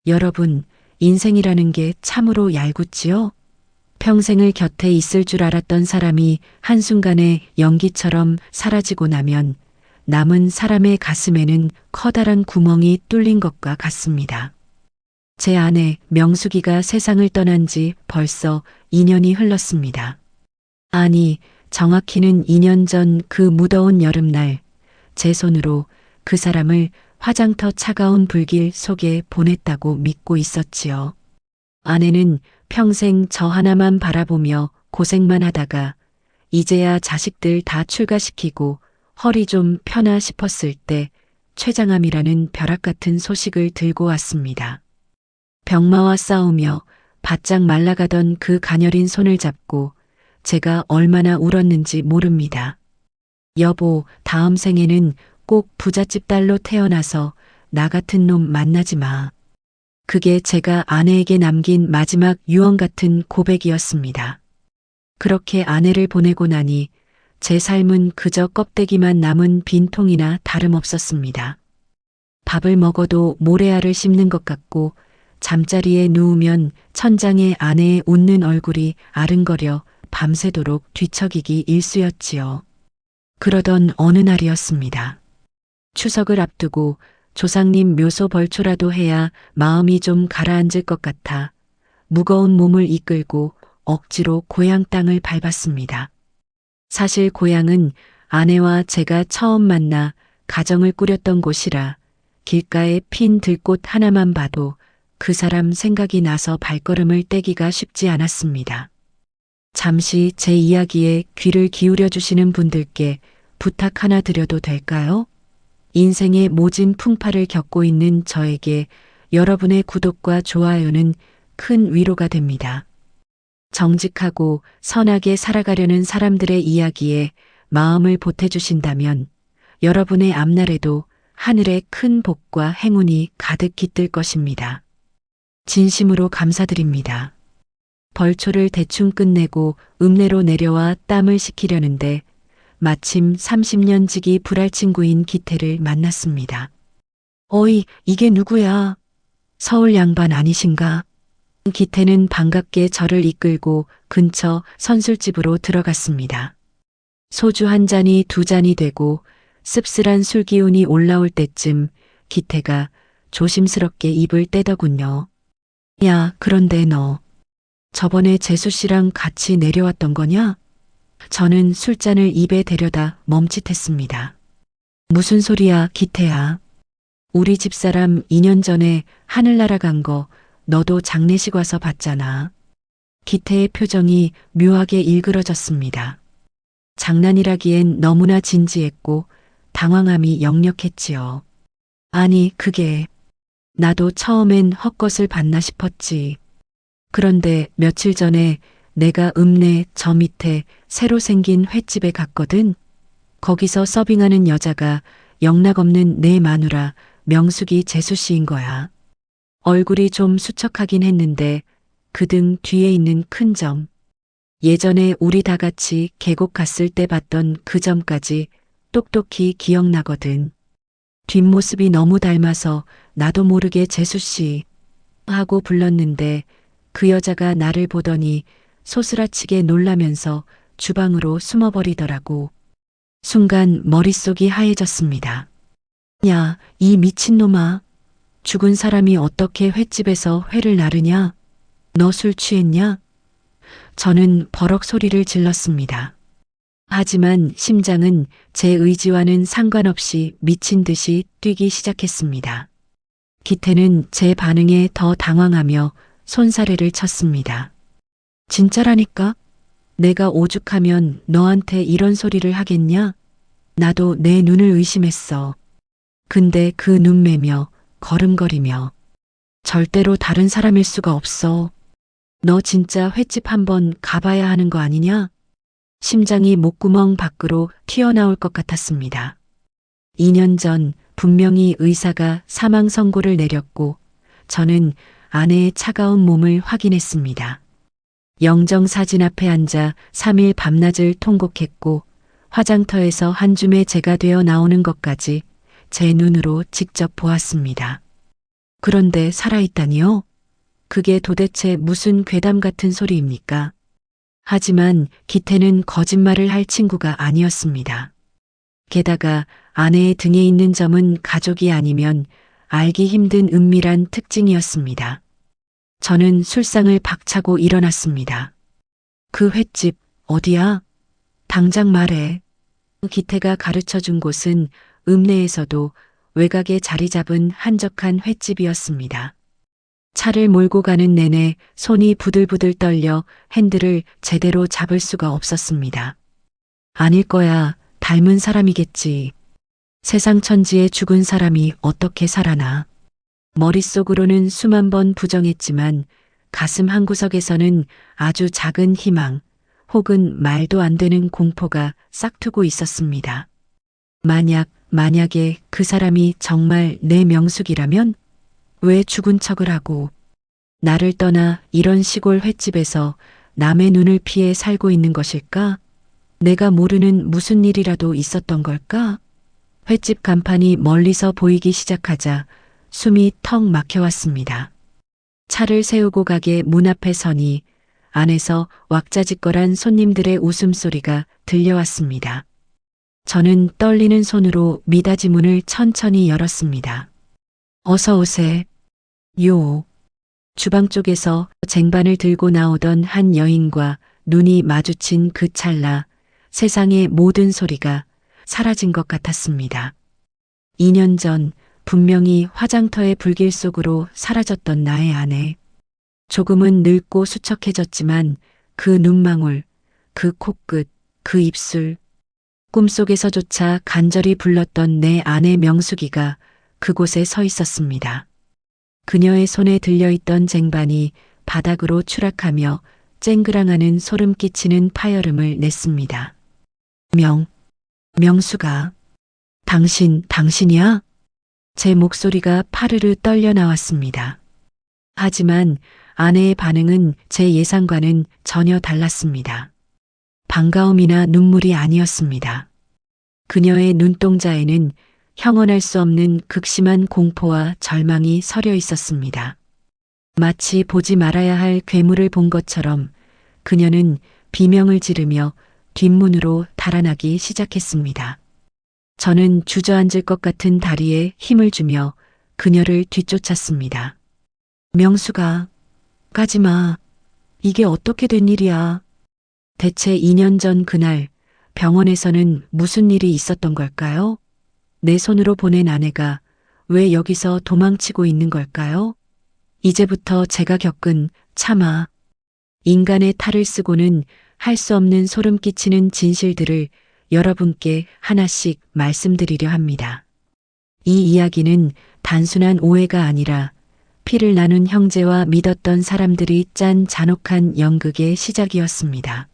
여러분, 인생이라는 게 참으로 얄궂지요? 평생을 곁에 있을 줄 알았던 사람이 한순간에 연기처럼 사라지고 나면 남은 사람의 가슴에는 커다란 구멍이 뚫린 것과 같습니다. 제 아내 명숙이가 세상을 떠난 지 벌써 2년이 흘렀습니다. 아니, 정확히는 2년 전 그 무더운 여름날 제 손으로 그 사람을 화장터 차가운 불길 속에 보냈다고 믿고 있었지요. 아내는 평생 저 하나만 바라보며 고생만 하다가 이제야 자식들 다 출가시키고 허리 좀 펴나 싶었을 때 췌장암이라는 벼락 같은 소식을 들고 왔습니다. 병마와 싸우며 바짝 말라가던 그 가녀린 손을 잡고 제가 얼마나 울었는지 모릅니다. 여보, 다음 생에는 꼭 부잣집 딸로 태어나서 나 같은 놈 만나지 마. 그게 제가 아내에게 남긴 마지막 유언 같은 고백이었습니다. 그렇게 아내를 보내고 나니 제 삶은 그저 껍데기만 남은 빈통이나 다름없었습니다. 밥을 먹어도 모래알을 씹는 것 같고 잠자리에 누우면 천장에 아내의 웃는 얼굴이 아른거려 밤새도록 뒤척이기 일쑤였지요. 그러던 어느 날이었습니다. 추석을 앞두고 조상님 묘소 벌초라도 해야 마음이 좀 가라앉을 것 같아 무거운 몸을 이끌고 억지로 고향 땅을 밟았습니다. 사실 고향은 아내와 제가 처음 만나 가정을 꾸렸던 곳이라 길가에 핀 들꽃 하나만 봐도 그 사람 생각이 나서 발걸음을 떼기가 쉽지 않았습니다. 잠시 제 이야기에 귀를 기울여 주시는 분들께 부탁 하나 드려도 될까요? 인생의 모진 풍파를 겪고 있는 저에게 여러분의 구독과 좋아요는 큰 위로가 됩니다. 정직하고 선하게 살아가려는 사람들의 이야기에 마음을 보태주신다면 여러분의 앞날에도 하늘의 큰 복과 행운이 가득 깃들 것입니다. 진심으로 감사드립니다. 벌초를 대충 끝내고 읍내로 내려와 땀을 식히려는데 마침 30년 지기 불알친구인 기태를 만났습니다. 어이, 이게 누구야? 서울 양반 아니신가? 기태는 반갑게 저를 이끌고 근처 선술집으로 들어갔습니다. 소주 한 잔이 두 잔이 되고 씁쓸한 술 기운이 올라올 때쯤 기태가 조심스럽게 입을 떼더군요. 야, 그런데 너 저번에 재수 씨랑 같이 내려왔던 거냐? 저는 술잔을 입에 대려다 멈칫했습니다. 무슨 소리야, 기태야. 우리 집사람 2년 전에 하늘나라 간 거 너도 장례식 와서 봤잖아. 기태의 표정이 묘하게 일그러졌습니다. 장난이라기엔 너무나 진지했고 당황함이 역력했지요. 아니, 그게 나도 처음엔 헛것을 봤나 싶었지. 그런데 며칠 전에 내가 읍내 저 밑에 새로 생긴 횟집에 갔거든. 거기서 서빙하는 여자가 영락없는 내 마누라 명숙이 재수 씨인 거야. 얼굴이 좀 수척하긴 했는데 그 등 뒤에 있는 큰 점. 예전에 우리 다 같이 계곡 갔을 때 봤던 그 점까지 똑똑히 기억나거든. 뒷모습이 너무 닮아서 나도 모르게 재수 씨 하고 불렀는데 그 여자가 나를 보더니 소스라치게 놀라면서 주방으로 숨어버리더라고. 순간 머릿속이 하얘졌습니다. 야, 이 미친놈아. 죽은 사람이 어떻게 횟집에서 회를 나르냐? 너 술 취했냐? 저는 버럭 소리를 질렀습니다. 하지만 심장은 제 의지와는 상관없이 미친 듯이 뛰기 시작했습니다. 기태는 제 반응에 더 당황하며 손사래를 쳤습니다. 진짜라니까? 내가 오죽하면 너한테 이런 소리를 하겠냐? 나도 내 눈을 의심했어. 근데 그 눈매며 걸음걸이며 절대로 다른 사람일 수가 없어. 너 진짜 횟집 한번 가봐야 하는 거 아니냐? 심장이 목구멍 밖으로 튀어나올 것 같았습니다. 2년 전 분명히 의사가 사망 선고를 내렸고 저는 아내의 차가운 몸을 확인했습니다. 영정사진 앞에 앉아 3일 밤낮을 통곡했고 화장터에서 한 줌의 재가 되어 나오는 것까지 제 눈으로 직접 보았습니다. 그런데 살아있다니요? 그게 도대체 무슨 괴담 같은 소리입니까? 하지만 기태는 거짓말을 할 친구가 아니었습니다. 게다가 아내의 등에 있는 점은 가족이 아니면 알기 힘든 은밀한 특징이었습니다. 저는 술상을 박차고 일어났습니다. 그 횟집 어디야? 당장 말해. 기태가 가르쳐 준 곳은 읍내에서도 외곽에 자리 잡은 한적한 횟집이었습니다. 차를 몰고 가는 내내 손이 부들부들 떨려 핸들을 제대로 잡을 수가 없었습니다. 아닐 거야. 닮은 사람이겠지. 세상 천지에 죽은 사람이 어떻게 살아나. 머릿속으로는 수만 번 부정했지만 가슴 한구석에서는 아주 작은 희망 혹은 말도 안 되는 공포가 싹트고 있었습니다. 만약에 그 사람이 정말 내 명숙이라면 왜 죽은 척을 하고 나를 떠나 이런 시골 횟집에서 남의 눈을 피해 살고 있는 것일까? 내가 모르는 무슨 일이라도 있었던 걸까? 횟집 간판이 멀리서 보이기 시작하자 숨이 턱 막혀왔습니다. 차를 세우고 가게 문 앞에 서니 안에서 왁자지껄한 손님들의 웃음소리가 들려왔습니다. 저는 떨리는 손으로 미닫이 문을 천천히 열었습니다. 어서 오세. 요. 주방 쪽에서 쟁반을 들고 나오던 한 여인과 눈이 마주친 그 찰나 세상의 모든 소리가 사라진 것 같았습니다. 2년 전 분명히 화장터의 불길 속으로 사라졌던 나의 아내. 조금은 늙고 수척해졌지만 그 눈망울, 그 코끝, 그 입술, 꿈속에서조차 간절히 불렀던 내 아내 명숙이가 그곳에 서 있었습니다. 그녀의 손에 들려있던 쟁반이 바닥으로 추락하며 쨍그랑하는 소름 끼치는 파열음을 냈습니다. 명수가, 당신이야? 제 목소리가 파르르 떨려 나왔습니다. 하지만 아내의 반응은 제 예상과는 전혀 달랐습니다. 반가움이나 눈물이 아니었습니다. 그녀의 눈동자에는 형언할 수 없는 극심한 공포와 절망이 서려 있었습니다. 마치 보지 말아야 할 괴물을 본 것처럼 그녀는 비명을 지르며 뒷문으로 달아나기 시작했습니다. 저는 주저앉을 것 같은 다리에 힘을 주며 그녀를 뒤쫓았습니다. 명수가, 가지마. 이게 어떻게 된 일이야. 대체 2년 전 그날 병원에서는 무슨 일이 있었던 걸까요? 내 손으로 보낸 아내가 왜 여기서 도망치고 있는 걸까요? 이제부터 제가 겪은 참아. 인간의 탈을 쓰고는 할 수 없는 소름 끼치는 진실들을 여러분께 하나씩 말씀드리려 합니다. 이 이야기는 단순한 오해가 아니라 피를 나눈 형제와 믿었던 사람들이 짠 잔혹한 연극의 시작이었습니다.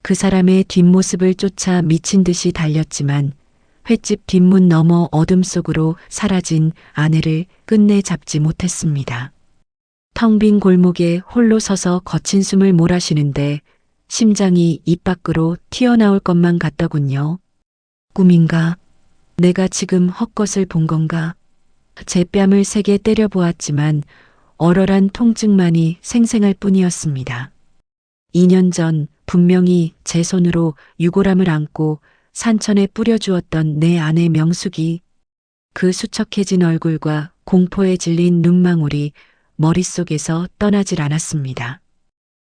그 사람의 뒷모습을 쫓아 미친 듯이 달렸지만 횟집 뒷문 너머 어둠 속으로 사라진 아내를 끝내 잡지 못했습니다. 텅 빈 골목에 홀로 서서 거친 숨을 몰아쉬는데 심장이 입 밖으로 튀어나올 것만 같더군요. 꿈인가? 내가 지금 헛것을 본 건가? 제 뺨을 세게 때려보았지만 얼얼한 통증만이 생생할 뿐이었습니다. 2년 전 분명히 제 손으로 유골함을 안고 산천에 뿌려주었던 내 아내 명숙이, 그 수척해진 얼굴과 공포에 질린 눈망울이 머릿속에서 떠나질 않았습니다.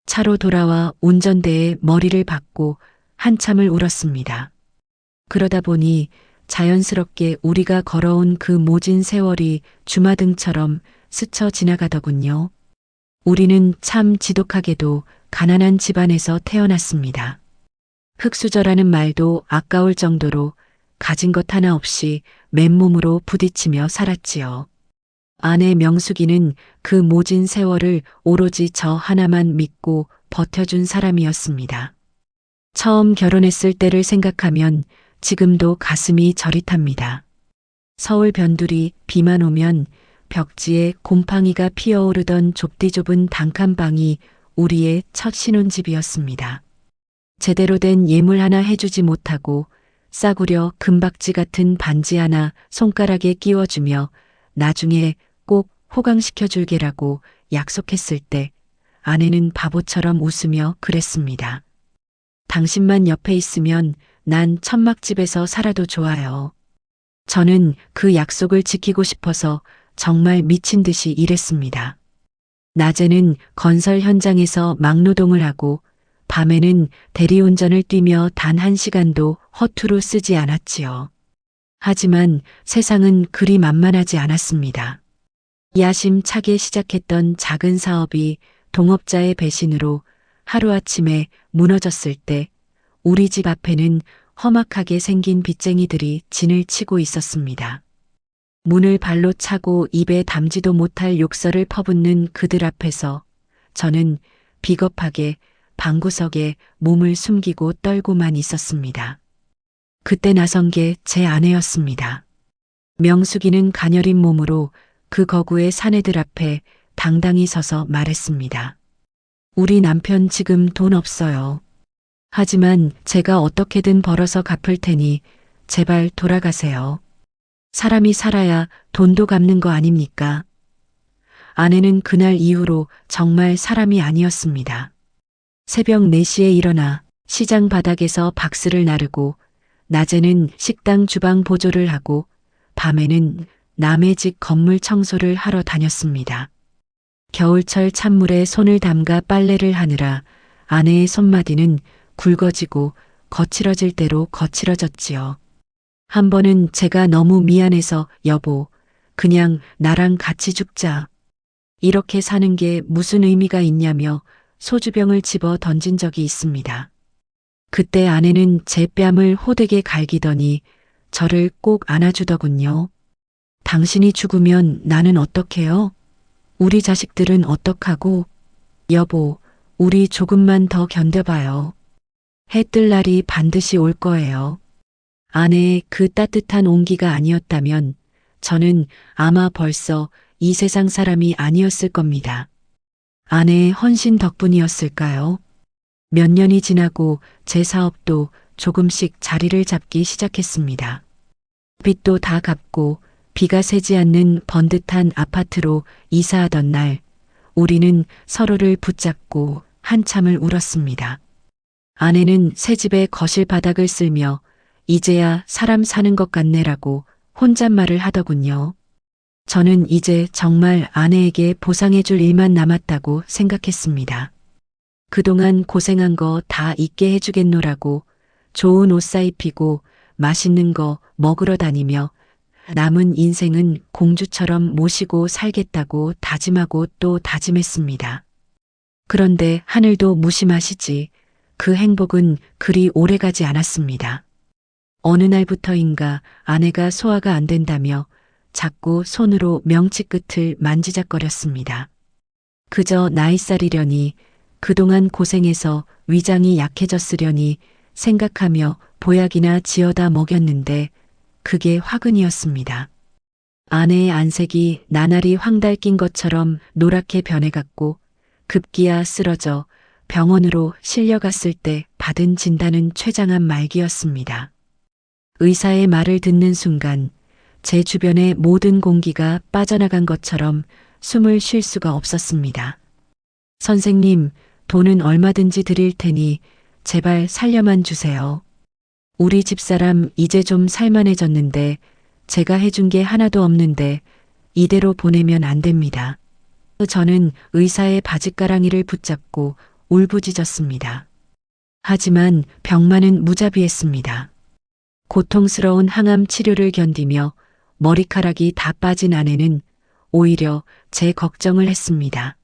차로 돌아와 운전대에 머리를 박고 한참을 울었습니다. 그러다 보니 자연스럽게 우리가 걸어온 그 모진 세월이 주마등처럼 스쳐 지나가더군요. 우리는 참 지독하게도 가난한 집안에서 태어났습니다. 흙수저라는 말도 아까울 정도로 가진 것 하나 없이 맨몸으로 부딪히며 살았지요. 아내 명숙이는 그 모진 세월을 오로지 저 하나만 믿고 버텨준 사람이었습니다. 처음 결혼했을 때를 생각하면 지금도 가슴이 저릿합니다. 서울 변두리 비만 오면 벽지에 곰팡이가 피어오르던 좁디좁은 단칸방이 우리의 첫 신혼집이었습니다. 제대로 된 예물 하나 해주지 못하고 싸구려 금박지 같은 반지 하나 손가락에 끼워주며 나중에 꼭 호강시켜 줄게라고 약속했을 때 아내는 바보처럼 웃으며 그랬습니다. 당신만 옆에 있으면 난 천막집에서 살아도 좋아요. 저는 그 약속을 지키고 싶어서 정말 미친 듯이 일했습니다. 낮에는 건설 현장에서 막노동을 하고 밤에는 대리운전을 뛰며 단 1시간도 허투루 쓰지 않았지요. 하지만 세상은 그리 만만하지 않았습니다. 야심차게 시작했던 작은 사업이 동업자의 배신으로 하루아침에 무너졌을 때 우리 집 앞에는 험악하게 생긴 빚쟁이들이 진을 치고 있었습니다. 문을 발로 차고 입에 담지도 못할 욕설을 퍼붓는 그들 앞에서 저는 비겁하게 방구석에 몸을 숨기고 떨고만 있었습니다. 그때 나선 게 제 아내였습니다. 명숙이는 가녀린 몸으로 그 거구의 사내들 앞에 당당히 서서 말했습니다. 우리 남편 지금 돈 없어요. 하지만 제가 어떻게든 벌어서 갚을 테니 제발 돌아가세요. 사람이 살아야 돈도 갚는 거 아닙니까? 아내는 그날 이후로 정말 사람이 아니었습니다. 새벽 4시에 일어나 시장 바닥에서 박스를 나르고 낮에는 식당 주방 보조를 하고 밤에는 남의 집 건물 청소를 하러 다녔습니다. 겨울철 찬물에 손을 담가 빨래를 하느라 아내의 손마디는 굵어지고 거칠어질 대로 거칠어졌지요. 한 번은 제가 너무 미안해서 여보, 그냥 나랑 같이 죽자. 이렇게 사는 게 무슨 의미가 있냐며 소주병을 집어 던진 적이 있습니다. 그때 아내는 제 뺨을 호되게 갈기더니 저를 꼭 안아주더군요. 당신이 죽으면 나는 어떡해요? 우리 자식들은 어떡하고? 여보, 우리 조금만 더 견뎌봐요. 해 뜰 날이 반드시 올 거예요. 아내의 그 따뜻한 온기가 아니었다면 저는 아마 벌써 이 세상 사람이 아니었을 겁니다. 아내의 헌신 덕분이었을까요? 몇 년이 지나고 제 사업도 조금씩 자리를 잡기 시작했습니다. 빚도 다 갚고 비가 새지 않는 번듯한 아파트로 이사하던 날 우리는 서로를 붙잡고 한참을 울었습니다. 아내는 새 집의 거실 바닥을 쓸며 이제야 사람 사는 것 같네라고 혼잣말을 하더군요. 저는 이제 정말 아내에게 보상해줄 일만 남았다고 생각했습니다. 그동안 고생한 거 다 잊게 해주겠노라고 좋은 옷 사입히고 맛있는 거 먹으러 다니며 남은 인생은 공주처럼 모시고 살겠다고 다짐하고 또 다짐했습니다. 그런데 하늘도 무심하시지 그 행복은 그리 오래가지 않았습니다. 어느 날부터인가 아내가 소화가 안 된다며 자꾸 손으로 명치 끝을 만지작거렸습니다. 그저 나이살이려니 그동안 고생해서 위장이 약해졌으려니 생각하며 보약이나 지어다 먹였는데 그게 화근이었습니다. 아내의 안색이 나날이 황달낀 것처럼 노랗게 변해갔고 급기야 쓰러져 병원으로 실려갔을 때 받은 진단은 췌장암 말기였습니다. 의사의 말을 듣는 순간 제 주변의 모든 공기가 빠져나간 것처럼 숨을 쉴 수가 없었습니다. 선생님, 돈은 얼마든지 드릴 테니 제발 살려만 주세요. 우리 집사람 이제 좀 살만해졌는데 제가 해준 게 하나도 없는데 이대로 보내면 안 됩니다. 저는 의사의 바짓가랑이를 붙잡고 울부짖었습니다. 하지만 병만은 무자비했습니다. 고통스러운 항암 치료를 견디며 머리카락이 다 빠진 아내는 오히려 제 걱정을 했습니다.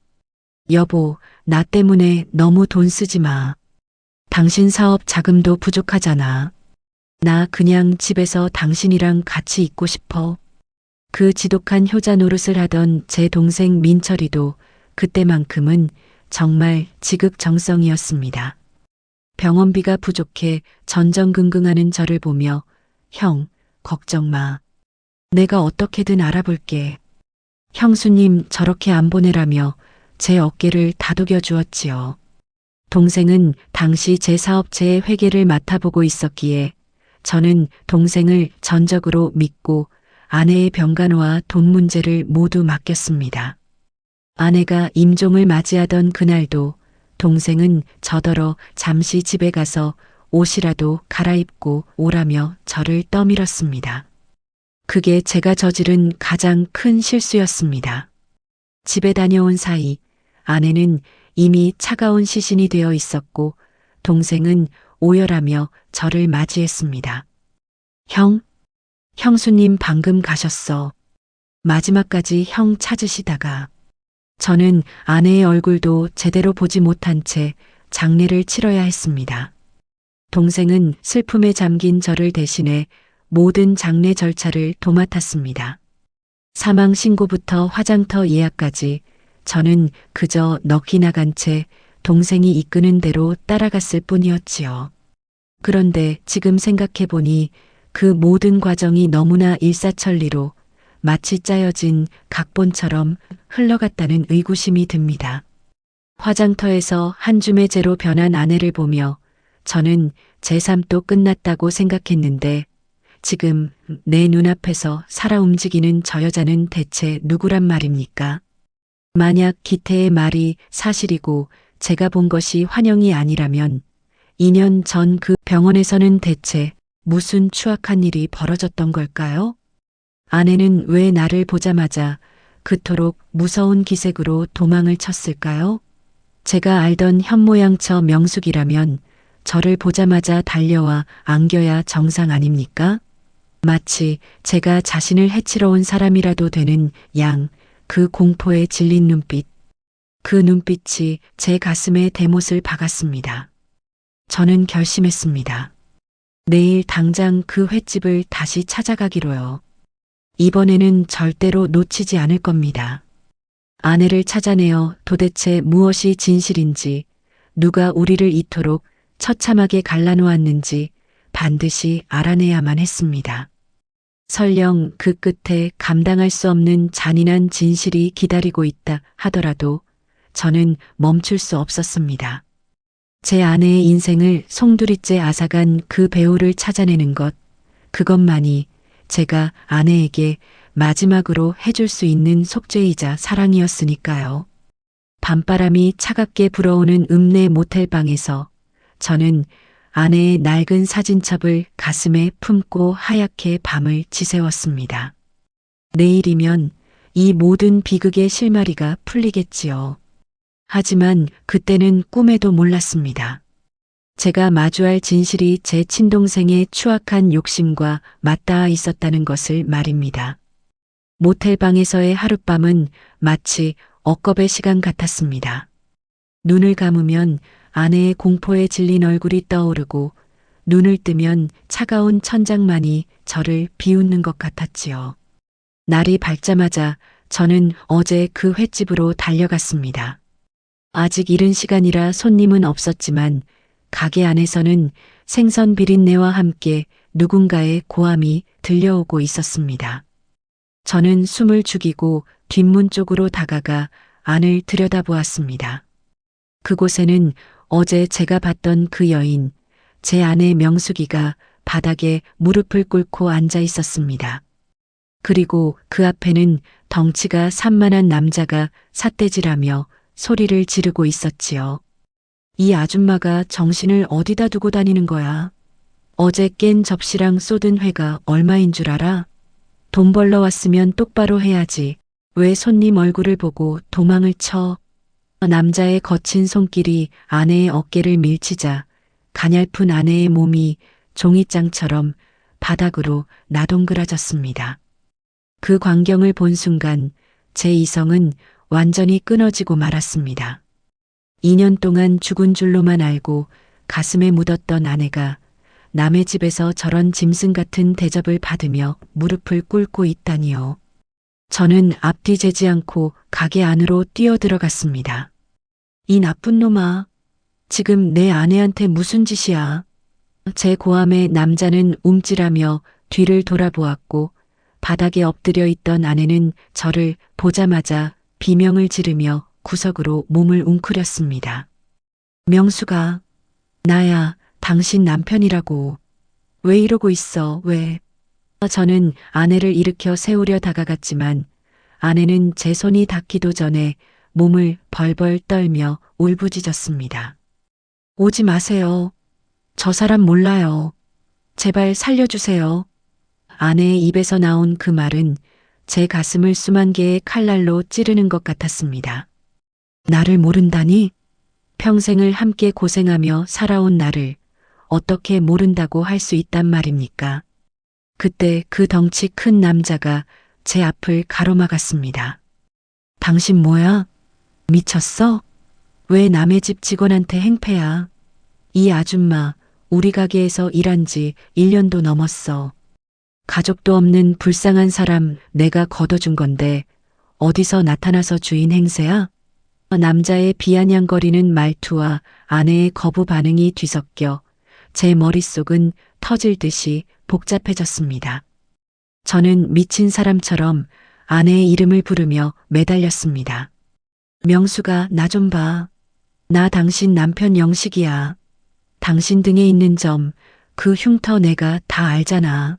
여보, 나 때문에 너무 돈 쓰지 마. 당신 사업 자금도 부족하잖아. 나 그냥 집에서 당신이랑 같이 있고 싶어. 그 지독한 효자 노릇을 하던 제 동생 민철이도 그때만큼은 정말 지극정성이었습니다. 병원비가 부족해 전전긍긍하는 저를 보며 형, 걱정 마. 내가 어떻게든 알아볼게. 형수님 저렇게 안 보내라며 제 어깨를 다독여 주었지요. 동생은 당시 제 사업체의 회계를 맡아보고 있었기에 저는 동생을 전적으로 믿고 아내의 병간호와 돈 문제를 모두 맡겼습니다. 아내가 임종을 맞이하던 그날도 동생은 저더러 잠시 집에 가서 옷이라도 갈아입고 오라며 저를 떠밀었습니다. 그게 제가 저지른 가장 큰 실수였습니다. 집에 다녀온 사이 아내는 이미 차가운 시신이 되어 있었고 동생은 오열하며 저를 맞이했습니다. 형? 형수님 방금 가셨어. 마지막까지 형 찾으시다가 저는 아내의 얼굴도 제대로 보지 못한 채 장례를 치러야 했습니다. 동생은 슬픔에 잠긴 저를 대신해 모든 장례 절차를 도맡았습니다. 사망 신고부터 화장터 예약까지 저는 그저 넋이 나간 채 동생이 이끄는 대로 따라갔을 뿐이었지요. 그런데 지금 생각해보니 그 모든 과정이 너무나 일사천리로 마치 짜여진 각본처럼 흘러갔다는 의구심이 듭니다. 화장터에서 한 줌의 재로 변한 아내를 보며 저는 제 삶도 끝났다고 생각했는데 지금 내 눈앞에서 살아 움직이는 저 여자는 대체 누구란 말입니까? 만약 기태의 말이 사실이고 제가 본 것이 환영이 아니라면 2년 전 그 병원에서는 대체 무슨 추악한 일이 벌어졌던 걸까요? 아내는 왜 나를 보자마자 그토록 무서운 기색으로 도망을 쳤을까요? 제가 알던 현모양처 명숙이라면 저를 보자마자 달려와 안겨야 정상 아닙니까? 마치 제가 자신을 해치러 온 사람이라도 되는 양, 그 공포에 질린 눈빛. 그 눈빛이 제 가슴에 대못을 박았습니다. 저는 결심했습니다. 내일 당장 그 횟집을 다시 찾아가기로요. 이번에는 절대로 놓치지 않을 겁니다. 아내를 찾아내어 도대체 무엇이 진실인지, 누가 우리를 이토록 처참하게 갈라놓았는지 반드시 알아내야만 했습니다. 설령 그 끝에 감당할 수 없는 잔인한 진실이 기다리고 있다 하더라도 저는 멈출 수 없었습니다. 제 아내의 인생을 송두리째 앗아간 그 배우를 찾아내는 것, 그것만이 제가 아내에게 마지막으로 해줄 수 있는 속죄이자 사랑이었으니까요. 밤바람이 차갑게 불어오는 읍내 모텔방에서 저는 아내의 낡은 사진첩을 가슴에 품고 하얗게 밤을 지새웠습니다. 내일이면 이 모든 비극의 실마리가 풀리겠지요. 하지만 그때는 꿈에도 몰랐습니다. 제가 마주할 진실이 제 친동생의 추악한 욕심과 맞닿아 있었다는 것을 말입니다. 모텔방에서의 하룻밤은 마치 억겁의 시간 같았습니다. 눈을 감으면 아내의 공포에 질린 얼굴이 떠오르고 눈을 뜨면 차가운 천장만이 저를 비웃는 것 같았지요. 날이 밝자마자 저는 어제 그 횟집으로 달려갔습니다. 아직 이른 시간이라 손님은 없었지만 가게 안에서는 생선 비린내와 함께 누군가의 고함이 들려오고 있었습니다. 저는 숨을 죽이고 뒷문 쪽으로 다가가 안을 들여다보았습니다. 그곳에는 어제 제가 봤던 그 여인, 제 아내 명숙이가 바닥에 무릎을 꿇고 앉아 있었습니다. 그리고 그 앞에는 덩치가 산만한 남자가 삿대질하며 소리를 지르고 있었지요. 이 아줌마가 정신을 어디다 두고 다니는 거야? 어제 깬 접시랑 쏟은 회가 얼마인 줄 알아? 돈 벌러 왔으면 똑바로 해야지. 왜 손님 얼굴을 보고 도망을 쳐? 남자의 거친 손길이 아내의 어깨를 밀치자 가냘픈 아내의 몸이 종이장처럼 바닥으로 나동그라졌습니다. 그 광경을 본 순간 제 이성은 완전히 끊어지고 말았습니다. 2년 동안 죽은 줄로만 알고 가슴에 묻었던 아내가 남의 집에서 저런 짐승 같은 대접을 받으며 무릎을 꿇고 있다니요. 저는 앞뒤 재지 않고 가게 안으로 뛰어들어갔습니다. 이 나쁜 놈아, 지금 내 아내한테 무슨 짓이야? 제 고함에 남자는 움찔하며 뒤를 돌아보았고 바닥에 엎드려 있던 아내는 저를 보자마자 비명을 지르며 구석으로 몸을 웅크렸습니다. 명수가, 나야, 당신 남편이라고. 왜 이러고 있어, 왜? 저는 아내를 일으켜 세우려 다가갔지만 아내는 제 손이 닿기도 전에 몸을 벌벌 떨며 울부짖었습니다. 오지 마세요. 저 사람 몰라요. 제발 살려주세요. 아내의 입에서 나온 그 말은 제 가슴을 수만 개의 칼날로 찌르는 것 같았습니다. 나를 모른다니? 평생을 함께 고생하며 살아온 나를 어떻게 모른다고 할 수 있단 말입니까? 그때 그 덩치 큰 남자가 제 앞을 가로막았습니다. 당신 뭐야? 미쳤어? 왜 남의 집 직원한테 행패야? 이 아줌마 우리 가게에서 일한 지 1년도 넘었어. 가족도 없는 불쌍한 사람 내가 걷어준 건데 어디서 나타나서 주인 행세야? 남자의 비아냥거리는 말투와 아내의 거부 반응이 뒤섞여 제 머릿속은 터질 듯이 복잡해졌습니다. 저는 미친 사람처럼 아내의 이름을 부르며 매달렸습니다. 명수가 나 좀 봐. 나 당신 남편 영식이야. 당신 등에 있는 점, 그 흉터 내가 다 알잖아.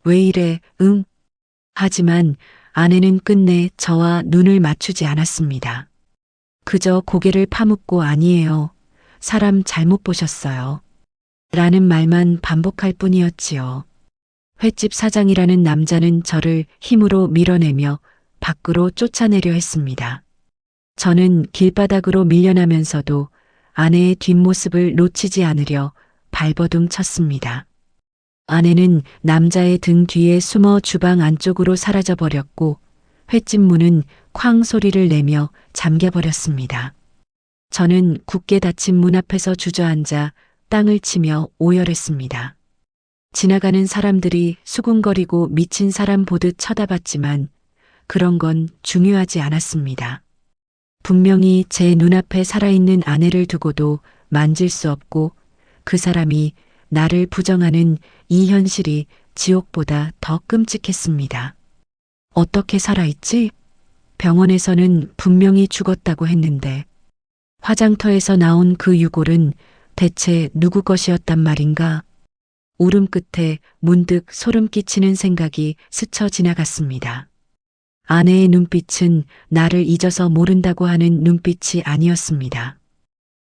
왜 이래, 응? 하지만 아내는 끝내 저와 눈을 맞추지 않았습니다. 그저 고개를 파묻고 아니에요. 사람 잘못 보셨어요. 라는 말만 반복할 뿐이었지요. 횟집 사장이라는 남자는 저를 힘으로 밀어내며 밖으로 쫓아내려 했습니다. 저는 길바닥으로 밀려나면서도 아내의 뒷모습을 놓치지 않으려 발버둥 쳤습니다. 아내는 남자의 등 뒤에 숨어 주방 안쪽으로 사라져버렸고 횟집 문은 쾅 소리를 내며 잠겨버렸습니다. 저는 굳게 닫힌 문 앞에서 주저앉아 땅을 치며 오열했습니다. 지나가는 사람들이 수군거리고 미친 사람 보듯 쳐다봤지만 그런 건 중요하지 않았습니다. 분명히 제 눈앞에 살아있는 아내를 두고도 만질 수 없고 그 사람이 나를 부정하는 이 현실이 지옥보다 더 끔찍했습니다. 어떻게 살아있지? 병원에서는 분명히 죽었다고 했는데 화장터에서 나온 그 유골은 대체 누구 것이었단 말인가? 울음 끝에 문득 소름 끼치는 생각이 스쳐 지나갔습니다. 아내의 눈빛은 나를 잊어서 모른다고 하는 눈빛이 아니었습니다.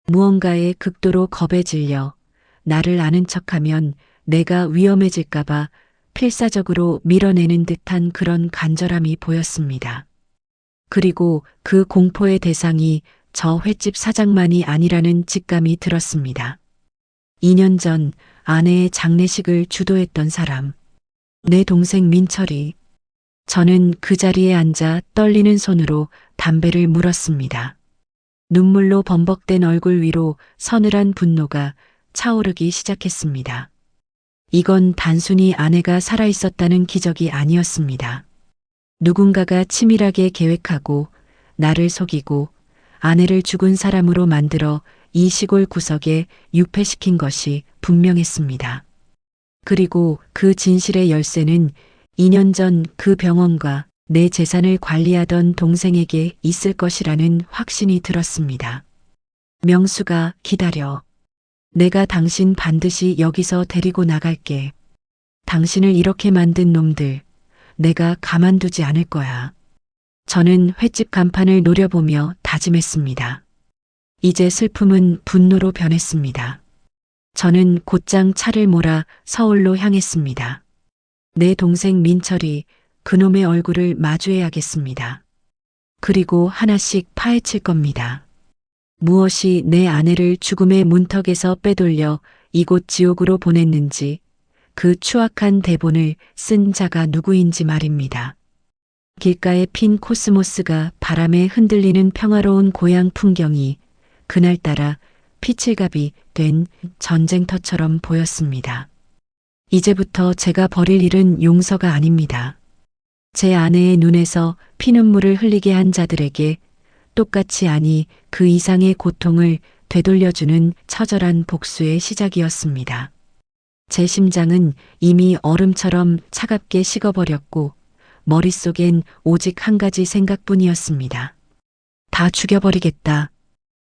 무언가에 극도로 겁에 질려 나를 아는 척하면 내가 위험해질까봐 필사적으로 밀어내는 듯한 그런 간절함이 보였습니다. 그리고 그 공포의 대상이 저 횟집 사장만이 아니라는 직감이 들었습니다. 2년 전 아내의 장례식을 주도했던 사람, 내 동생 민철이. 저는 그 자리에 앉아 떨리는 손으로 담배를 물었습니다. 눈물로 범벅된 얼굴 위로 서늘한 분노가 차오르기 시작했습니다. 이건 단순히 아내가 살아있었다는 기적이 아니었습니다. 누군가가 치밀하게 계획하고 나를 속이고 아내를 죽은 사람으로 만들어 이 시골 구석에 유폐시킨 것이 분명했습니다. 그리고 그 진실의 열쇠는 2년 전 그 병원과 내 재산을 관리하던 동생에게 있을 것이라는 확신이 들었습니다. 명수가 기다려. 내가 당신 반드시 여기서 데리고 나갈게. 당신을 이렇게 만든 놈들, 내가 가만두지 않을 거야. 저는 횟집 간판을 노려보며 다짐했습니다. 이제 슬픔은 분노로 변했습니다. 저는 곧장 차를 몰아 서울로 향했습니다. 내 동생 민철이 그놈의 얼굴을 마주해야겠습니다. 그리고 하나씩 파헤칠 겁니다. 무엇이 내 아내를 죽음의 문턱에서 빼돌려 이곳 지옥으로 보냈는지 그 추악한 대본을 쓴 자가 누구인지 말입니다. 길가에 핀 코스모스가 바람에 흔들리는 평화로운 고향 풍경이 그날따라 피칠갑이 된 전쟁터처럼 보였습니다. 이제부터 제가 벌일 일은 용서가 아닙니다. 제 아내의 눈에서 피눈물을 흘리게 한 자들에게 똑같이 아니 그 이상의 고통을 되돌려주는 처절한 복수의 시작이었습니다. 제 심장은 이미 얼음처럼 차갑게 식어버렸고 머릿속엔 오직 한 가지 생각뿐이었습니다. 다 죽여버리겠다.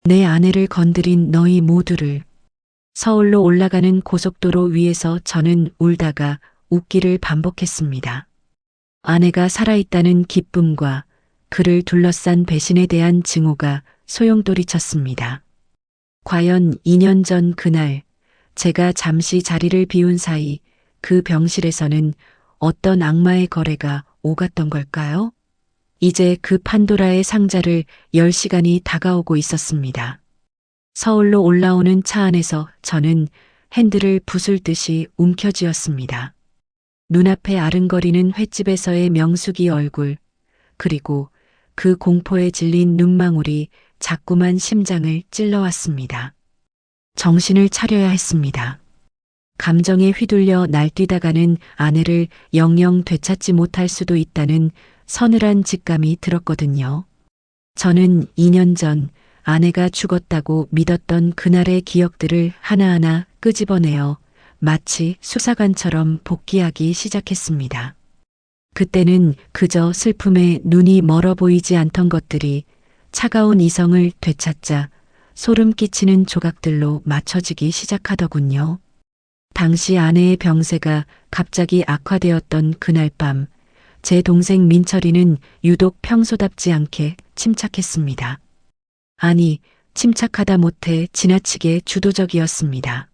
내 아내를 건드린 너희 모두를. 서울로 올라가는 고속도로 위에서 저는 울다가 웃기를 반복했습니다. 아내가 살아있다는 기쁨과 그를 둘러싼 배신에 대한 증오가 소용돌이쳤습니다. 과연 2년 전 그날 제가 잠시 자리를 비운 사이 그 병실에서는 어떤 악마의 거래가 오갔던 걸까요? 이제 그 판도라의 상자를 열 시간이 다가오고 있었습니다. 서울로 올라오는 차 안에서 저는 핸들을 부술듯이 움켜쥐었습니다. 눈앞에 아른거리는 횟집에서의 명숙이 얼굴, 그리고 그 공포에 질린 눈망울이 자꾸만 심장을 찔러왔습니다. 정신을 차려야 했습니다. 감정에 휘둘려 날뛰다가는 아내를 영영 되찾지 못할 수도 있다는 서늘한 직감이 들었거든요. 저는 2년 전 아내가 죽었다고 믿었던 그날의 기억들을 하나하나 끄집어내어 마치 수사관처럼 복기하기 시작했습니다. 그때는 그저 슬픔에 눈이 멀어 보이지 않던 것들이 차가운 이성을 되찾자 소름 끼치는 조각들로 맞춰지기 시작하더군요. 당시 아내의 병세가 갑자기 악화되었던 그날 밤, 제 동생 민철이는 유독 평소답지 않게 침착했습니다. 아니, 침착하다 못해 지나치게 주도적이었습니다.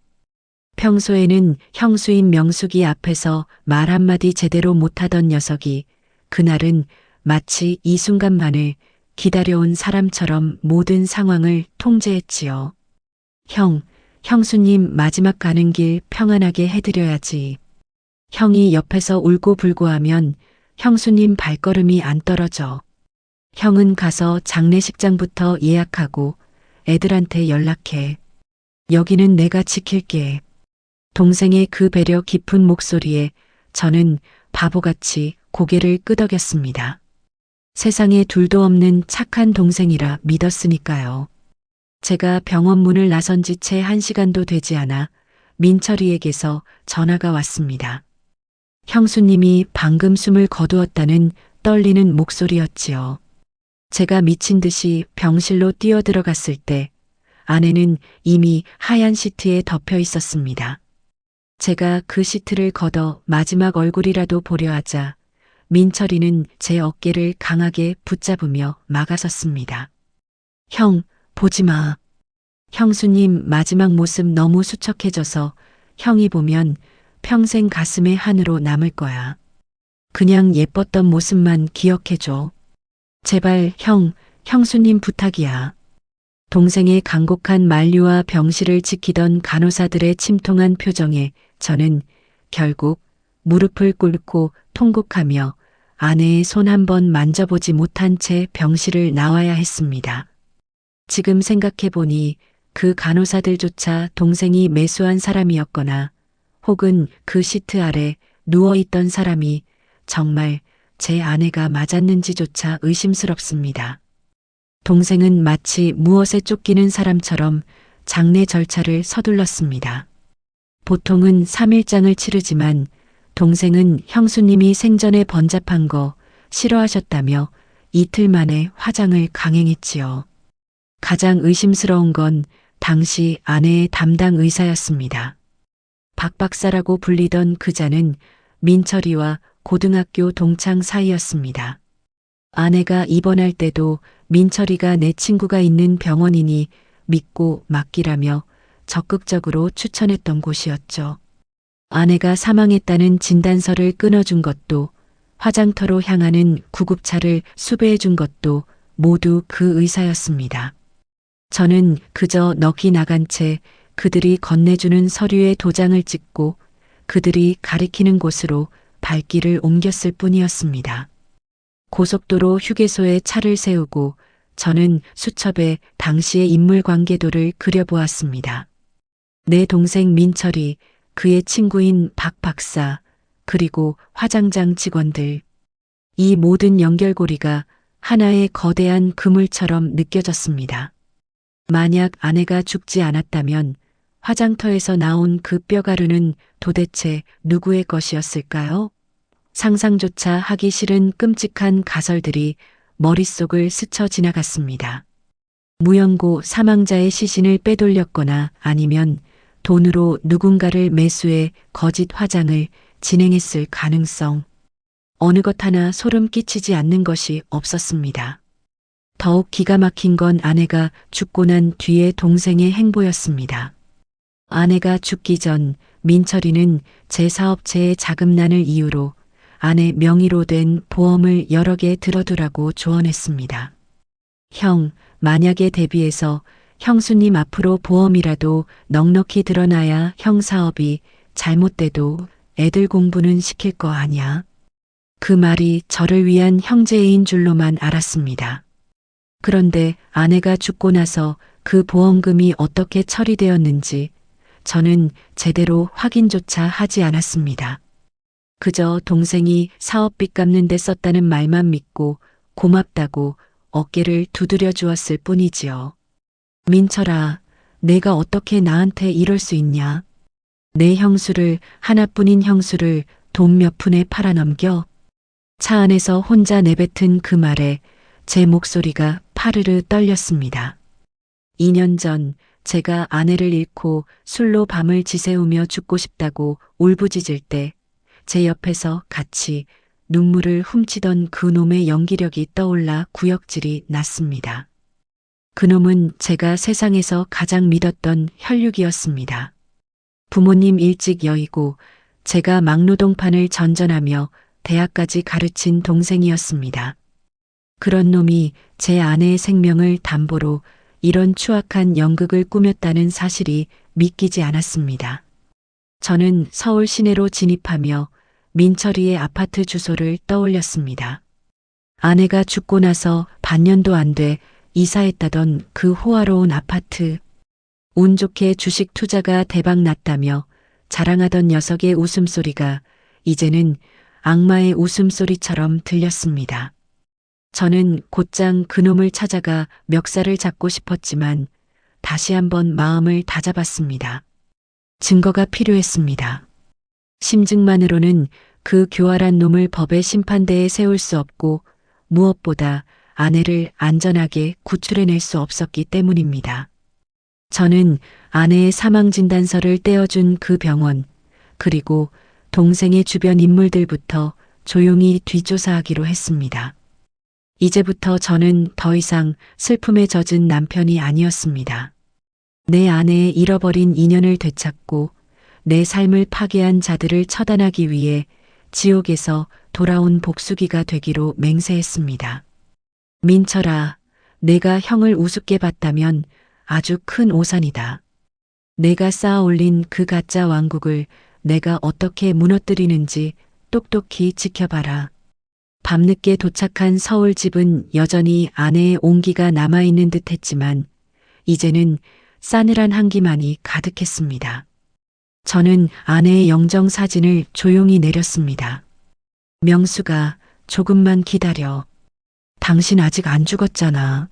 평소에는 형수인 명숙이 앞에서 말 한마디 제대로 못하던 녀석이 그날은 마치 이 순간만을 기다려온 사람처럼 모든 상황을 통제했지요. 형수님 마지막 가는 길 평안하게 해드려야지. 형이 옆에서 울고불고 하면 형수님 발걸음이 안 떨어져. 형은 가서 장례식장부터 예약하고 애들한테 연락해. 여기는 내가 지킬게. 동생의 그 배려 깊은 목소리에 저는 바보같이 고개를 끄덕였습니다. 세상에 둘도 없는 착한 동생이라 믿었으니까요. 제가 병원 문을 나선 지 채 1시간도 되지 않아 민철이에게서 전화가 왔습니다. 형수님이 방금 숨을 거두었다는 떨리는 목소리였지요. 제가 미친 듯이 병실로 뛰어들어갔을 때 아내는 이미 하얀 시트에 덮여 있었습니다. 제가 그 시트를 걷어 마지막 얼굴이라도 보려 하자 민철이는 제 어깨를 강하게 붙잡으며 막아섰습니다. 형, 보지 마. 형수님 마지막 모습 너무 수척해져서 형이 보면 평생 가슴에 한으로 남을 거야. 그냥 예뻤던 모습만 기억해줘. 제발 형수님 부탁이야. 동생의 간곡한 만류와 병실을 지키던 간호사들의 침통한 표정에 저는 결국 무릎을 꿇고 통곡하며 아내의 손 한 번 만져보지 못한 채 병실을 나와야 했습니다. 지금 생각해보니 그 간호사들조차 동생이 매수한 사람이었거나 혹은 그 시트 아래 누워있던 사람이 정말 제 아내가 맞았는지조차 의심스럽습니다. 동생은 마치 무엇에 쫓기는 사람처럼 장례 절차를 서둘렀습니다. 보통은 3일장을 치르지만 동생은 형수님이 생전에 번잡한 거 싫어하셨다며 이틀 만에 화장을 강행했지요. 가장 의심스러운 건 당시 아내의 담당 의사였습니다. 박 박사라고 불리던 그자는 민철이와 고등학교 동창 사이였습니다. 아내가 입원할 때도 민철이가 내 친구가 있는 병원이니 믿고 맡기라며 적극적으로 추천했던 곳이었죠. 아내가 사망했다는 진단서를 끊어준 것도, 화장터로 향하는 구급차를 수배해준 것도 모두 그 의사였습니다. 저는 그저 넋이 나간 채 그들이 건네주는 서류에 도장을 찍고 그들이 가리키는 곳으로 발길을 옮겼을 뿐이었습니다. 고속도로 휴게소에 차를 세우고 저는 수첩에 당시의 인물관계도를 그려보았습니다. 내 동생 민철이, 그의 친구인 박 박사, 그리고 화장장 직원들. 이 모든 연결고리가 하나의 거대한 그물처럼 느껴졌습니다. 만약 아내가 죽지 않았다면 화장터에서 나온 그 뼈가루는 도대체 누구의 것이었을까요? 상상조차 하기 싫은 끔찍한 가설들이 머릿속을 스쳐 지나갔습니다. 무연고 사망자의 시신을 빼돌렸거나 아니면 돈으로 누군가를 매수해 거짓 화장을 진행했을 가능성. 어느 것 하나 소름 끼치지 않는 것이 없었습니다. 더욱 기가 막힌 건 아내가 죽고 난 뒤의 동생의 행보였습니다. 아내가 죽기 전 민철이는 제 사업체의 자금난을 이유로 아내 명의로 된 보험을 여러 개 들어두라고 조언했습니다. 형, 만약에 대비해서 형수님 앞으로 보험이라도 넉넉히 들어놔야 형 사업이 잘못돼도 애들 공부는 시킬 거 아냐. 그 말이 저를 위한 형제인 줄로만 알았습니다. 그런데 아내가 죽고 나서 그 보험금이 어떻게 처리되었는지 저는 제대로 확인조차 하지 않았습니다. 그저 동생이 사업비 갚는 데 썼다는 말만 믿고 고맙다고 어깨를 두드려 주었을 뿐이지요. 민철아, 내가 어떻게 나한테 이럴 수 있냐? 내 형수를, 하나뿐인 형수를 돈 몇 푼에 팔아넘겨? 차 안에서 혼자 내뱉은 그 말에 제 목소리가 파르르 떨렸습니다. 2년 전 제가 아내를 잃고 술로 밤을 지새우며 죽고 싶다고 울부짖을 때 제 옆에서 같이 눈물을 훔치던 그놈의 연기력이 떠올라 구역질이 났습니다. 그놈은 제가 세상에서 가장 믿었던 혈육이었습니다. 부모님 일찍 여의고 제가 막노동판을 전전하며 대학까지 가르친 동생이었습니다. 그런 놈이 제 아내의 생명을 담보로 이런 추악한 연극을 꾸몄다는 사실이 믿기지 않았습니다. 저는 서울 시내로 진입하며 민철이의 아파트 주소를 떠올렸습니다. 아내가 죽고 나서 반년도 안 돼 이사했다던 그 호화로운 아파트. 운 좋게 주식 투자가 대박 났다며 자랑하던 녀석의 웃음소리가 이제는 악마의 웃음소리처럼 들렸습니다. 저는 곧장 그놈을 찾아가 멱살을 잡고 싶었지만 다시 한번 마음을 다잡았습니다. 증거가 필요했습니다. 심증만으로는 그 교활한 놈을 법의 심판대에 세울 수 없고 무엇보다 아내를 안전하게 구출해낼 수 없었기 때문입니다. 저는 아내의 사망진단서를 떼어준 그 병원, 그리고 동생의 주변 인물들부터 조용히 뒷조사하기로 했습니다. 이제부터 저는 더 이상 슬픔에 젖은 남편이 아니었습니다. 내 아내의 잃어버린 인연을 되찾고 내 삶을 파괴한 자들을 처단하기 위해 지옥에서 돌아온 복수기가 되기로 맹세했습니다. 민철아, 내가 형을 우습게 봤다면 아주 큰 오산이다. 내가 쌓아 올린 그 가짜 왕국을 내가 어떻게 무너뜨리는지 똑똑히 지켜봐라. 밤늦게 도착한 서울 집은 여전히 아내의 온기가 남아있는 듯 했지만 이제는 싸늘한 한기만이 가득했습니다. 저는 아내의 영정 사진을 조용히 내렸습니다. 명수가 조금만 기다려. 당신 아직 안 죽었잖아.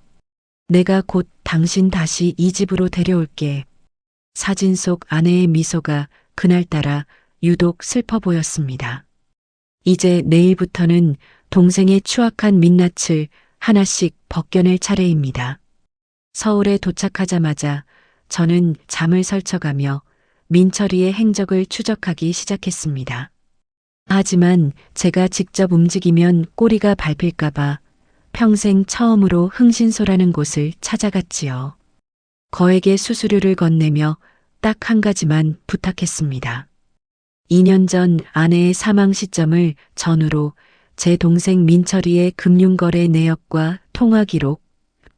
내가 곧 당신 다시 이 집으로 데려올게. 사진 속 아내의 미소가 그날따라 유독 슬퍼 보였습니다. 이제 내일부터는 동생의 추악한 민낯을 하나씩 벗겨낼 차례입니다. 서울에 도착하자마자 저는 잠을 설쳐가며 민철이의 행적을 추적하기 시작했습니다. 하지만 제가 직접 움직이면 꼬리가 밟힐까봐 평생 처음으로 흥신소라는 곳을 찾아갔지요. 거액의 수수료를 건네며 딱 한 가지만 부탁했습니다. 2년 전 아내의 사망 시점을 전후로 제 동생 민철이의 금융거래 내역과 통화 기록,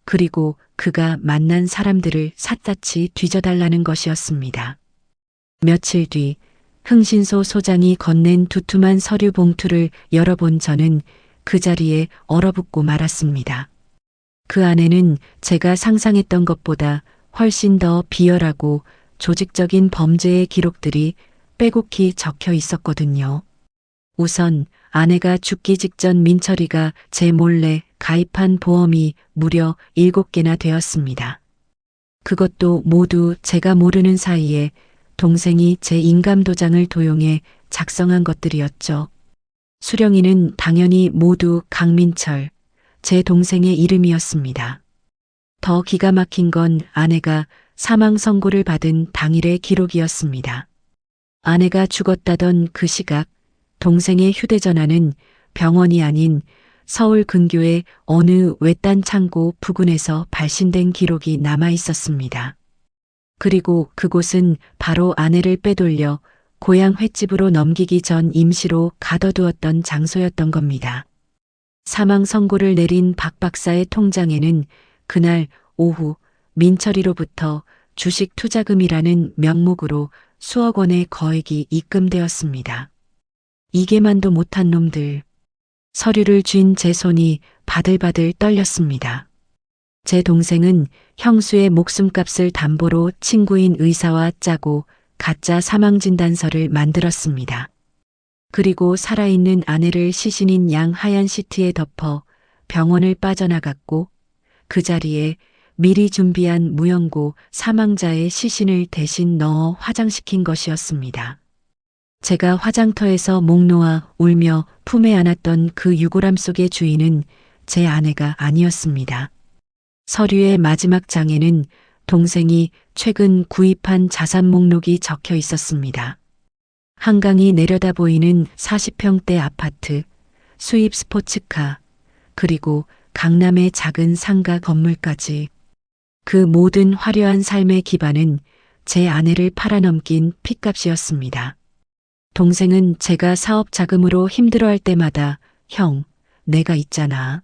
그리고 그가 만난 사람들을 샅샅이 뒤져달라는 것이었습니다. 며칠 뒤 흥신소 소장이 건넨 두툼한 서류 봉투를 열어본 저는 그 자리에 얼어붙고 말았습니다. 그 안에는 제가 상상했던 것보다 훨씬 더 비열하고 조직적인 범죄의 기록들이 빼곡히 적혀 있었거든요. 우선 아내가 죽기 직전 민철이가 제 몰래 가입한 보험이 무려 7개나 되었습니다. 그것도 모두 제가 모르는 사이에 동생이 제 인감도장을 도용해 작성한 것들이었죠. 수령인은 당연히 모두 강민철, 제 동생의 이름이었습니다. 더 기가 막힌 건 아내가 사망 선고를 받은 당일의 기록이었습니다. 아내가 죽었다던 그 시각 동생의 휴대전화는 병원이 아닌 서울 근교의 어느 외딴 창고 부근에서 발신된 기록이 남아 있었습니다. 그리고 그곳은 바로 아내를 빼돌려 고향 횟집으로 넘기기 전 임시로 가둬두었던 장소였던 겁니다. 사망 선고를 내린 박 박사의 통장에는 그날 오후 민철이로부터 주식 투자금이라는 명목으로 수억 원의 거액이 입금되었습니다. 이게만도 못한 놈들. 서류를 쥔 제 손이 바들바들 떨렸습니다. 제 동생은 형수의 목숨값을 담보로 친구인 의사와 짜고 가짜 사망진단서를 만들었습니다. 그리고 살아있는 아내를 시신인 양하얀 시트에 덮어 병원을 빠져나갔고 그 자리에 미리 준비한 무연고 사망자의 시신을 대신 넣어 화장시킨 것이었습니다. 제가 화장터에서 목 놓아 울며 품에 안았던 그 유골함 속의 주인은 제 아내가 아니었습니다. 서류의 마지막 장에는 동생이 최근 구입한 자산 목록이 적혀 있었습니다. 한강이 내려다 보이는 40평대 아파트, 수입 스포츠카, 그리고 강남의 작은 상가 건물까지. 그 모든 화려한 삶의 기반은 제 아내를 팔아넘긴 핏값이었습니다. 동생은 제가 사업 자금으로 힘들어할 때마다 형, 내가 있잖아.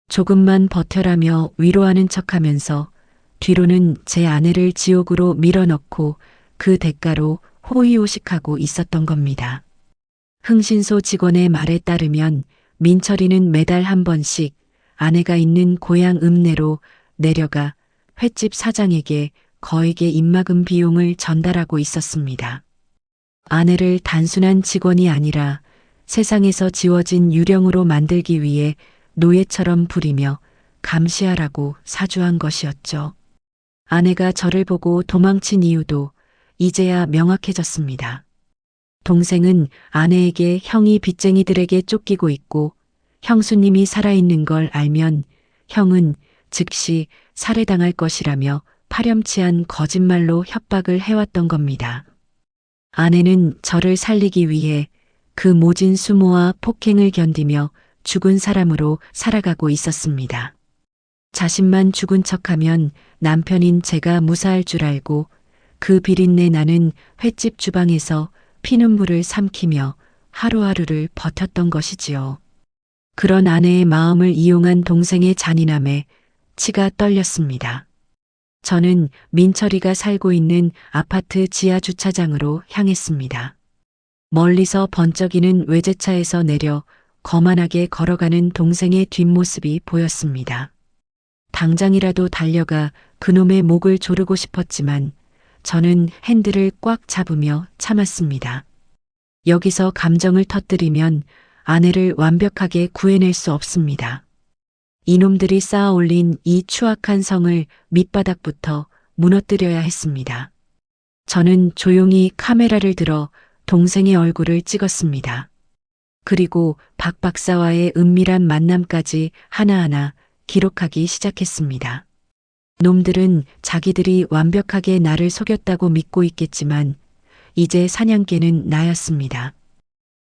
조금만 버텨라며 위로하는 척하면서 뒤로는 제 아내를 지옥으로 밀어넣고 그 대가로 호의호식하고 있었던 겁니다. 흥신소 직원의 말에 따르면 민철이는 매달 한 번씩 아내가 있는 고향 읍내로 내려가 횟집 사장에게 거액의 입막음 비용을 전달하고 있었습니다. 아내를 단순한 직원이 아니라 세상에서 지워진 유령으로 만들기 위해 노예처럼 부리며 감시하라고 사주한 것이었죠. 아내가 저를 보고 도망친 이유도 이제야 명확해졌습니다. 동생은 아내에게 형이 빚쟁이들에게 쫓기고 있고 형수님이 살아있는 걸 알면 형은 즉시 살해당할 것이라며 파렴치한 거짓말로 협박을 해왔던 겁니다. 아내는 저를 살리기 위해 그 모진 수모와 폭행을 견디며 죽은 사람으로 살아가고 있었습니다. 자신만 죽은 척하면 남편인 제가 무사할 줄 알고 그 비린내 나는 횟집 주방에서 피눈물을 삼키며 하루하루를 버텼던 것이지요. 그런 아내의 마음을 이용한 동생의 잔인함에 치가 떨렸습니다. 저는 민철이가 살고 있는 아파트 지하 주차장으로 향했습니다. 멀리서 번쩍이는 외제차에서 내려 거만하게 걸어가는 동생의 뒷모습이 보였습니다. 당장이라도 달려가 그놈의 목을 조르고 싶었지만 저는 핸들을 꽉 잡으며 참았습니다. 여기서 감정을 터뜨리면 아내를 완벽하게 구해낼 수 없습니다. 이놈들이 쌓아 올린 이 추악한 성을 밑바닥부터 무너뜨려야 했습니다. 저는 조용히 카메라를 들어 동생의 얼굴을 찍었습니다. 그리고 박 박사와의 은밀한 만남까지 하나하나 기록하기 시작했습니다. 놈들은 자기들이 완벽하게 나를 속였다고 믿고 있겠지만 이제 사냥개는 나였습니다.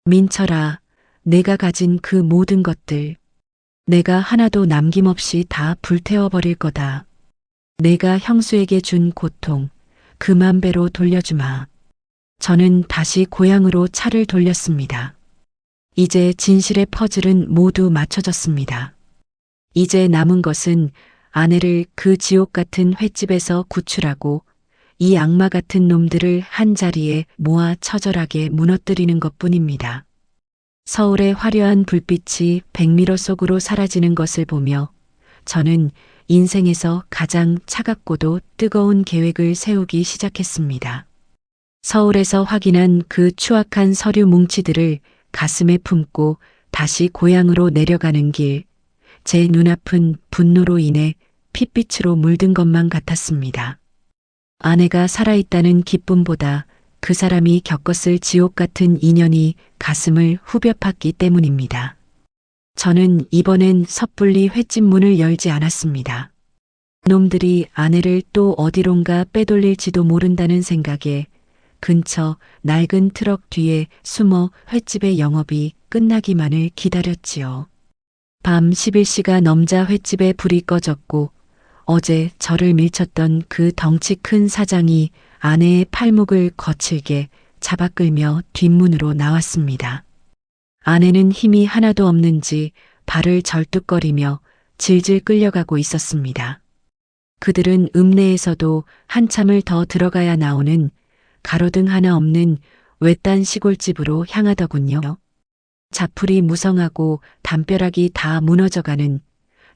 민철아, 내가 가진 그 모든 것들, 내가 하나도 남김없이 다 불태워버릴 거다. 내가 형수에게 준 고통, 그만 배로 돌려주마. 저는 다시 고향으로 차를 돌렸습니다. 이제 진실의 퍼즐은 모두 맞춰졌습니다. 이제 남은 것은 아내를 그 지옥 같은 횟집에서 구출하고 이 악마 같은 놈들을 한자리에 모아 처절하게 무너뜨리는 것뿐입니다. 서울의 화려한 불빛이 백미러 속으로 사라지는 것을 보며 저는 인생에서 가장 차갑고도 뜨거운 계획을 세우기 시작했습니다. 서울에서 확인한 그 추악한 서류 뭉치들을 가슴에 품고 다시 고향으로 내려가는 길, 제 눈앞은 분노로 인해 핏빛으로 물든 것만 같았습니다. 아내가 살아있다는 기쁨보다 그 사람이 겪었을 지옥 같은 인연이 가슴을 후벼 팠기 때문입니다. 저는 이번엔 섣불리 횟집 문을 열지 않았습니다. 놈들이 아내를 또 어디론가 빼돌릴지도 모른다는 생각에 근처 낡은 트럭 뒤에 숨어 횟집의 영업이 끝나기만을 기다렸지요. 밤 11시가 넘자 횟집에 불이 꺼졌고 어제 저를 밀쳤던 그 덩치 큰 사장이 아내의 팔목을 거칠게 잡아 끌며 뒷문으로 나왔습니다. 아내는 힘이 하나도 없는지 발을 절뚝거리며 질질 끌려가고 있었습니다. 그들은 읍내에서도 한참을 더 들어가야 나오는 가로등 하나 없는 외딴 시골집으로 향하더군요. 자풀이 무성하고 담벼락이 다 무너져가는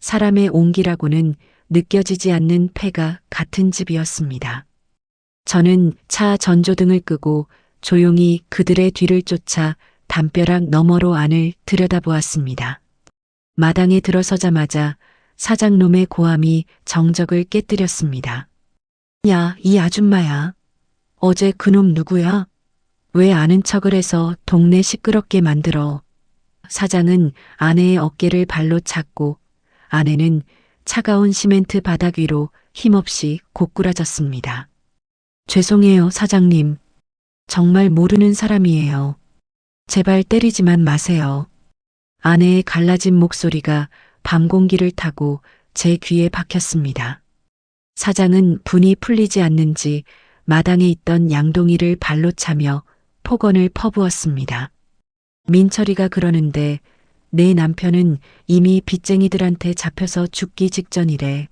사람의 온기라고는 느껴지지 않는 폐가 같은 집이었습니다. 저는 차 전조등을 끄고 조용히 그들의 뒤를 쫓아 담벼락 너머로 안을 들여다보았습니다. 마당에 들어서자마자 사장놈의 고함이 정적을 깨뜨렸습니다. 야, 이 아줌마야. 어제 그놈 누구야? 왜 아는 척을 해서 동네 시끄럽게 만들어? 사장은 아내의 어깨를 발로 찼고 아내는 차가운 시멘트 바닥 위로 힘없이 고꾸라졌습니다. 죄송해요, 사장님. 정말 모르는 사람이에요. 제발 때리지만 마세요. 아내의 갈라진 목소리가 밤 공기를 타고 제 귀에 박혔습니다. 사장은 분이 풀리지 않는지 마당에 있던 양동이를 발로 차며 폭언을 퍼부었습니다. 민철이가 그러는데 내 남편은 이미 빚쟁이들한테 잡혀서 죽기 직전이래.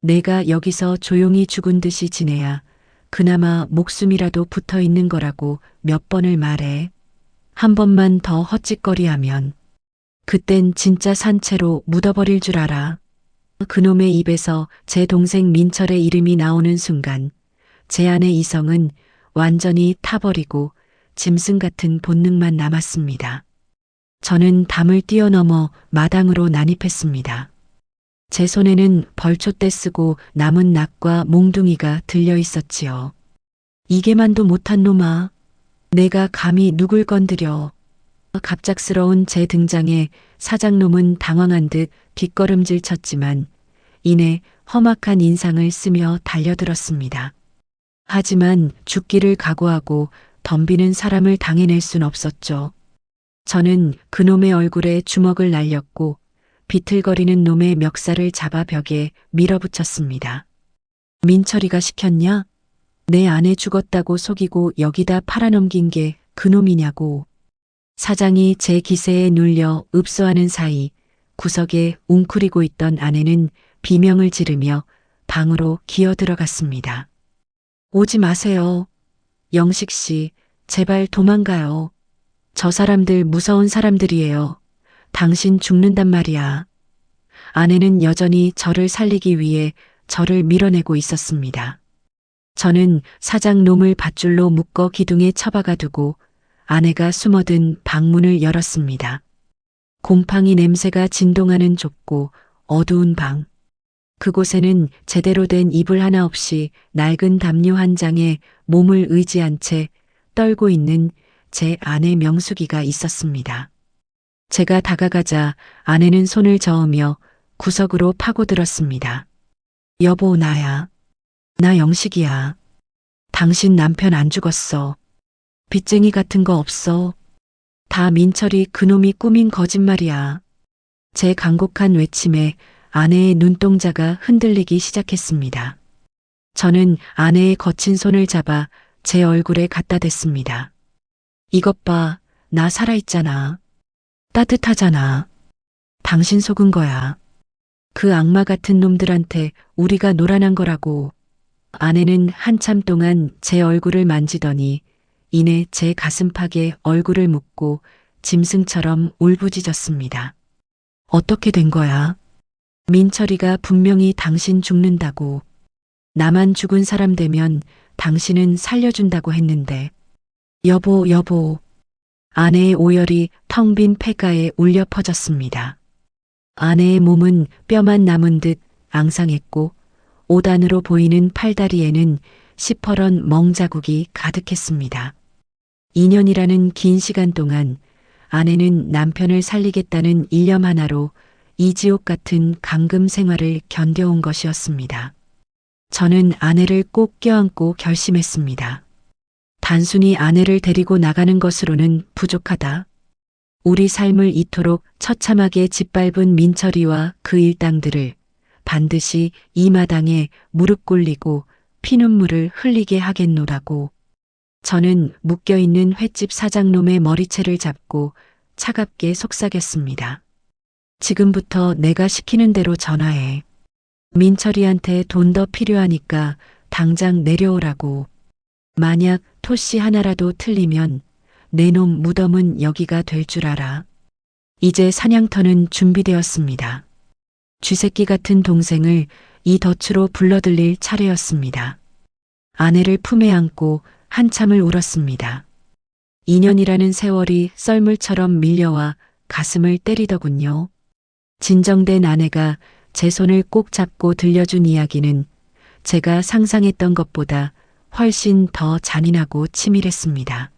내가 여기서 조용히 죽은 듯이 지내야 그나마 목숨이라도 붙어 있는 거라고 몇 번을 말해. 한 번만 더 헛짓거리하면 그땐 진짜 산채로 묻어버릴 줄 알아. 그놈의 입에서 제 동생 민철의 이름이 나오는 순간 제 안의 이성은 완전히 타버리고 짐승 같은 본능만 남았습니다. 저는 담을 뛰어넘어 마당으로 난입했습니다. 제 손에는 벌초 떼쓰고 남은 낙과 몽둥이가 들려 있었지요. 이게만도 못한 놈아. 내가 감히 누굴 건드려. 갑작스러운 제 등장에 사장놈은 당황한 듯 뒷걸음질 쳤지만 이내 험악한 인상을 쓰며 달려들었습니다. 하지만 죽기를 각오하고 덤비는 사람을 당해낼 순 없었죠. 저는 그놈의 얼굴에 주먹을 날렸고 비틀거리는 놈의 멱살을 잡아 벽에 밀어붙였습니다. 민철이가 시켰냐? 내 아내 죽었다고 속이고 여기다 팔아넘긴 게 그놈이냐고. 사장이 제 기세에 눌려 읍소하는 사이 구석에 웅크리고 있던 아내는 비명을 지르며 방으로 기어들어갔습니다. 오지 마세요. 영식 씨, 제발 도망가요. 저 사람들 무서운 사람들이에요. 당신 죽는단 말이야. 아내는 여전히 저를 살리기 위해 저를 밀어내고 있었습니다. 저는 사장놈을 밧줄로 묶어 기둥에 처박아 두고 아내가 숨어든 방문을 열었습니다. 곰팡이 냄새가 진동하는 좁고 어두운 방. 그곳에는 제대로 된 이불 하나 없이 낡은 담요 한 장에 몸을 의지한 채 떨고 있는 제 아내 명숙이가 있었습니다. 제가 다가가자 아내는 손을 저으며 구석으로 파고들었습니다. 여보, 나야. 나 영식이야. 당신 남편 안 죽었어. 빚쟁이 같은 거 없어. 다 민철이 그놈이 꾸민 거짓말이야. 제 간곡한 외침에 아내의 눈동자가 흔들리기 시작했습니다. 저는 아내의 거친 손을 잡아 제 얼굴에 갖다 댔습니다. 이것 봐, 나 살아있잖아. 따뜻하잖아. 당신 속은 거야. 그 악마 같은 놈들한테 우리가 노란한 거라고. 아내는 한참 동안 제 얼굴을 만지더니 이내 제 가슴팍에 얼굴을 묻고 짐승처럼 울부짖었습니다. 어떻게 된 거야? 민철이가 분명히 당신 죽는다고. 나만 죽은 사람 되면 당신은 살려준다고 했는데. 여보, 여보. 아내의 오열이 텅 빈 폐가에 울려 퍼졌습니다. 아내의 몸은 뼈만 남은 듯 앙상했고 5단으로 보이는 팔다리에는 시퍼런 멍자국이 가득했습니다. 2년이라는 긴 시간 동안 아내는 남편을 살리겠다는 일념 하나로 이지옥 같은 감금 생활을 견뎌온 것이었습니다. 저는 아내를 꼭 껴안고 결심했습니다. 단순히 아내를 데리고 나가는 것으로는 부족하다. 우리 삶을 이토록 처참하게 짓밟은 민철이와 그 일당들을 반드시 이 마당에 무릎 꿇리고 피눈물을 흘리게 하겠노라고. 저는 묶여있는 횟집 사장놈의 머리채를 잡고 차갑게 속삭였습니다. 지금부터 내가 시키는 대로 전화해. 민철이한테 돈 더 필요하니까 당장 내려오라고. 만약 토씨 하나라도 틀리면 내 놈 무덤은 여기가 될 줄 알아. 이제 사냥터는 준비되었습니다. 쥐새끼 같은 동생을 이 덫으로 불러들일 차례였습니다. 아내를 품에 안고 한참을 울었습니다. 2년이라는 세월이 썰물처럼 밀려와 가슴을 때리더군요. 진정된 아내가 제 손을 꼭 잡고 들려준 이야기는 제가 상상했던 것보다 훨씬 더 잔인하고 치밀했습니다.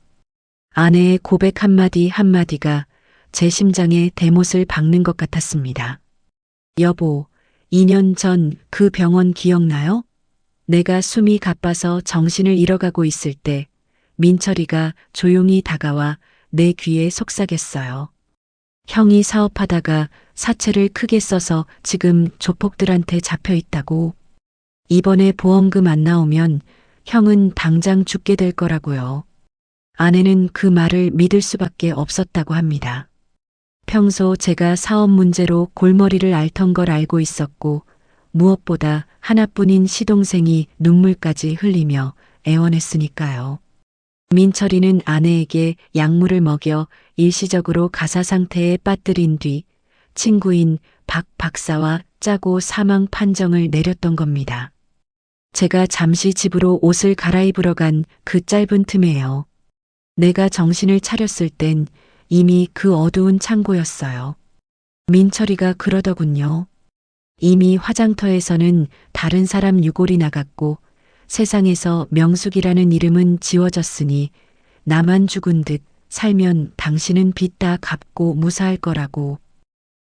아내의 고백 한마디 한마디가 제 심장에 대못을 박는 것 같았습니다. 여보, 2년 전 그 병원 기억나요? 내가 숨이 가빠서 정신을 잃어가고 있을 때 민철이가 조용히 다가와 내 귀에 속삭였어요. 형이 사업하다가 사채를 크게 써서 지금 조폭들한테 잡혀 있다고. 이번에 보험금 안 나오면 형은 당장 죽게 될 거라고요. 아내는 그 말을 믿을 수밖에 없었다고 합니다. 평소 제가 사업 문제로 골머리를 앓던 걸 알고 있었고 무엇보다 하나뿐인 시동생이 눈물까지 흘리며 애원했으니까요. 민철이는 아내에게 약물을 먹여 일시적으로 가사 상태에 빠뜨린 뒤 친구인 박 박사와 짜고 사망 판정을 내렸던 겁니다. 제가 잠시 집으로 옷을 갈아입으러 간 그 짧은 틈에요. 내가 정신을 차렸을 땐 이미 그 어두운 창고였어요. 민철이가 그러더군요. 이미 화장터에서는 다른 사람 유골이 나갔고 세상에서 명숙이라는 이름은 지워졌으니 나만 죽은 듯 살면 당신은 빚 다 갚고 무사할 거라고.